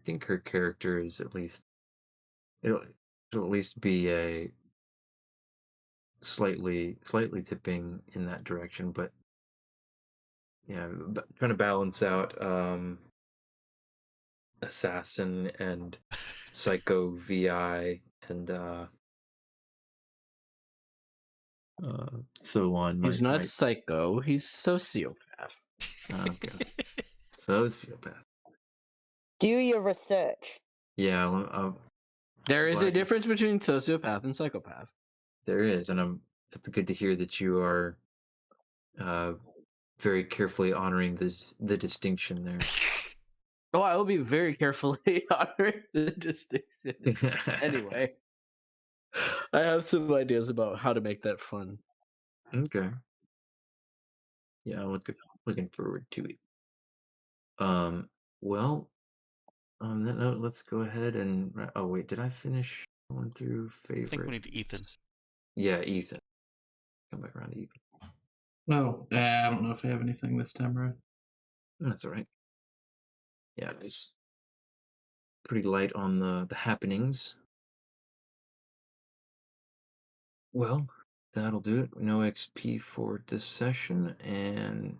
[SPEAKER 1] think her character is at least it'll at least be a slightly tipping in that direction. But yeah, trying to balance out assassin and psycho VI and so on
[SPEAKER 3] He's not
[SPEAKER 1] might
[SPEAKER 3] psycho. He's sociopath.
[SPEAKER 1] okay. Sociopath.
[SPEAKER 4] Do your research.
[SPEAKER 1] Yeah,
[SPEAKER 3] There is a
[SPEAKER 1] glad
[SPEAKER 3] difference between sociopath and psychopath.
[SPEAKER 1] there is, and it's good to hear that you are uh, very carefully honoring the distinction there.
[SPEAKER 3] Oh, I will be very carefully honoring the distinction. Anyway, I have some ideas about how to make that fun.
[SPEAKER 1] Okay. Yeah, looking forward to it. Well, on that note, let's go ahead and. Oh wait, did I finish going through
[SPEAKER 5] I think
[SPEAKER 1] favorite?
[SPEAKER 5] we need Ethan.
[SPEAKER 1] Yeah, Ethan. Come back around to Ethan.
[SPEAKER 6] No, I don't know if I have anything this time around.
[SPEAKER 1] That's all right. Yeah, it's pretty light on the happenings. Well, that'll do it. No XP for this session, and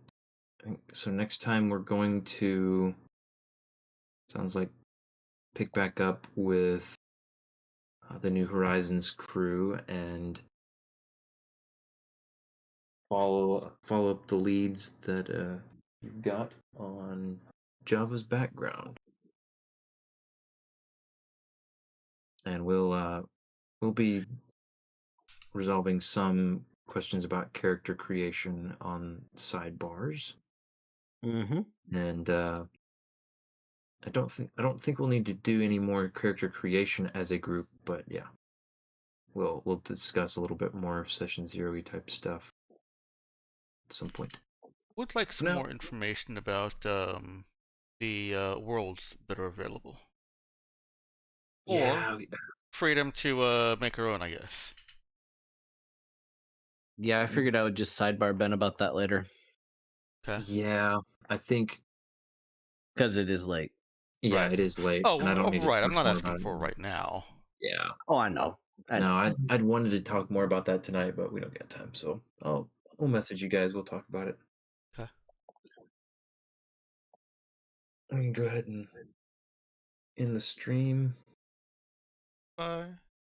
[SPEAKER 1] so next time we're going to sounds like pick back up with the New Horizons crew and follow up the leads that you've got on Java's background, and we'll be resolving some questions about character creation on sidebars,
[SPEAKER 3] Mm-hmm.
[SPEAKER 1] and I don't think we'll need to do any more character creation as a group, but yeah, we'll discuss a little bit more session zero-y type stuff at some point.
[SPEAKER 5] Would like some
[SPEAKER 1] No.
[SPEAKER 5] more information about the worlds that are available.
[SPEAKER 1] Yeah,
[SPEAKER 5] Freedom to make our own, I guess.
[SPEAKER 3] Yeah, I figured I would just sidebar Ben about that later
[SPEAKER 5] Okay.
[SPEAKER 1] yeah. I think
[SPEAKER 3] because it is late.
[SPEAKER 1] yeah,
[SPEAKER 5] Right.
[SPEAKER 1] it is late,
[SPEAKER 5] Oh,
[SPEAKER 1] and I don't need to
[SPEAKER 5] right. I'm
[SPEAKER 1] talk
[SPEAKER 5] not
[SPEAKER 1] more
[SPEAKER 5] asking
[SPEAKER 1] about
[SPEAKER 5] for it
[SPEAKER 1] it.
[SPEAKER 5] right now.
[SPEAKER 1] Yeah.
[SPEAKER 3] Oh, I know.
[SPEAKER 1] No, I'd wanted to talk more about that tonight, but we don't get time, so I'll message you guys. We'll talk about it.
[SPEAKER 5] Okay.
[SPEAKER 1] We can go ahead and end the stream.
[SPEAKER 5] Bye.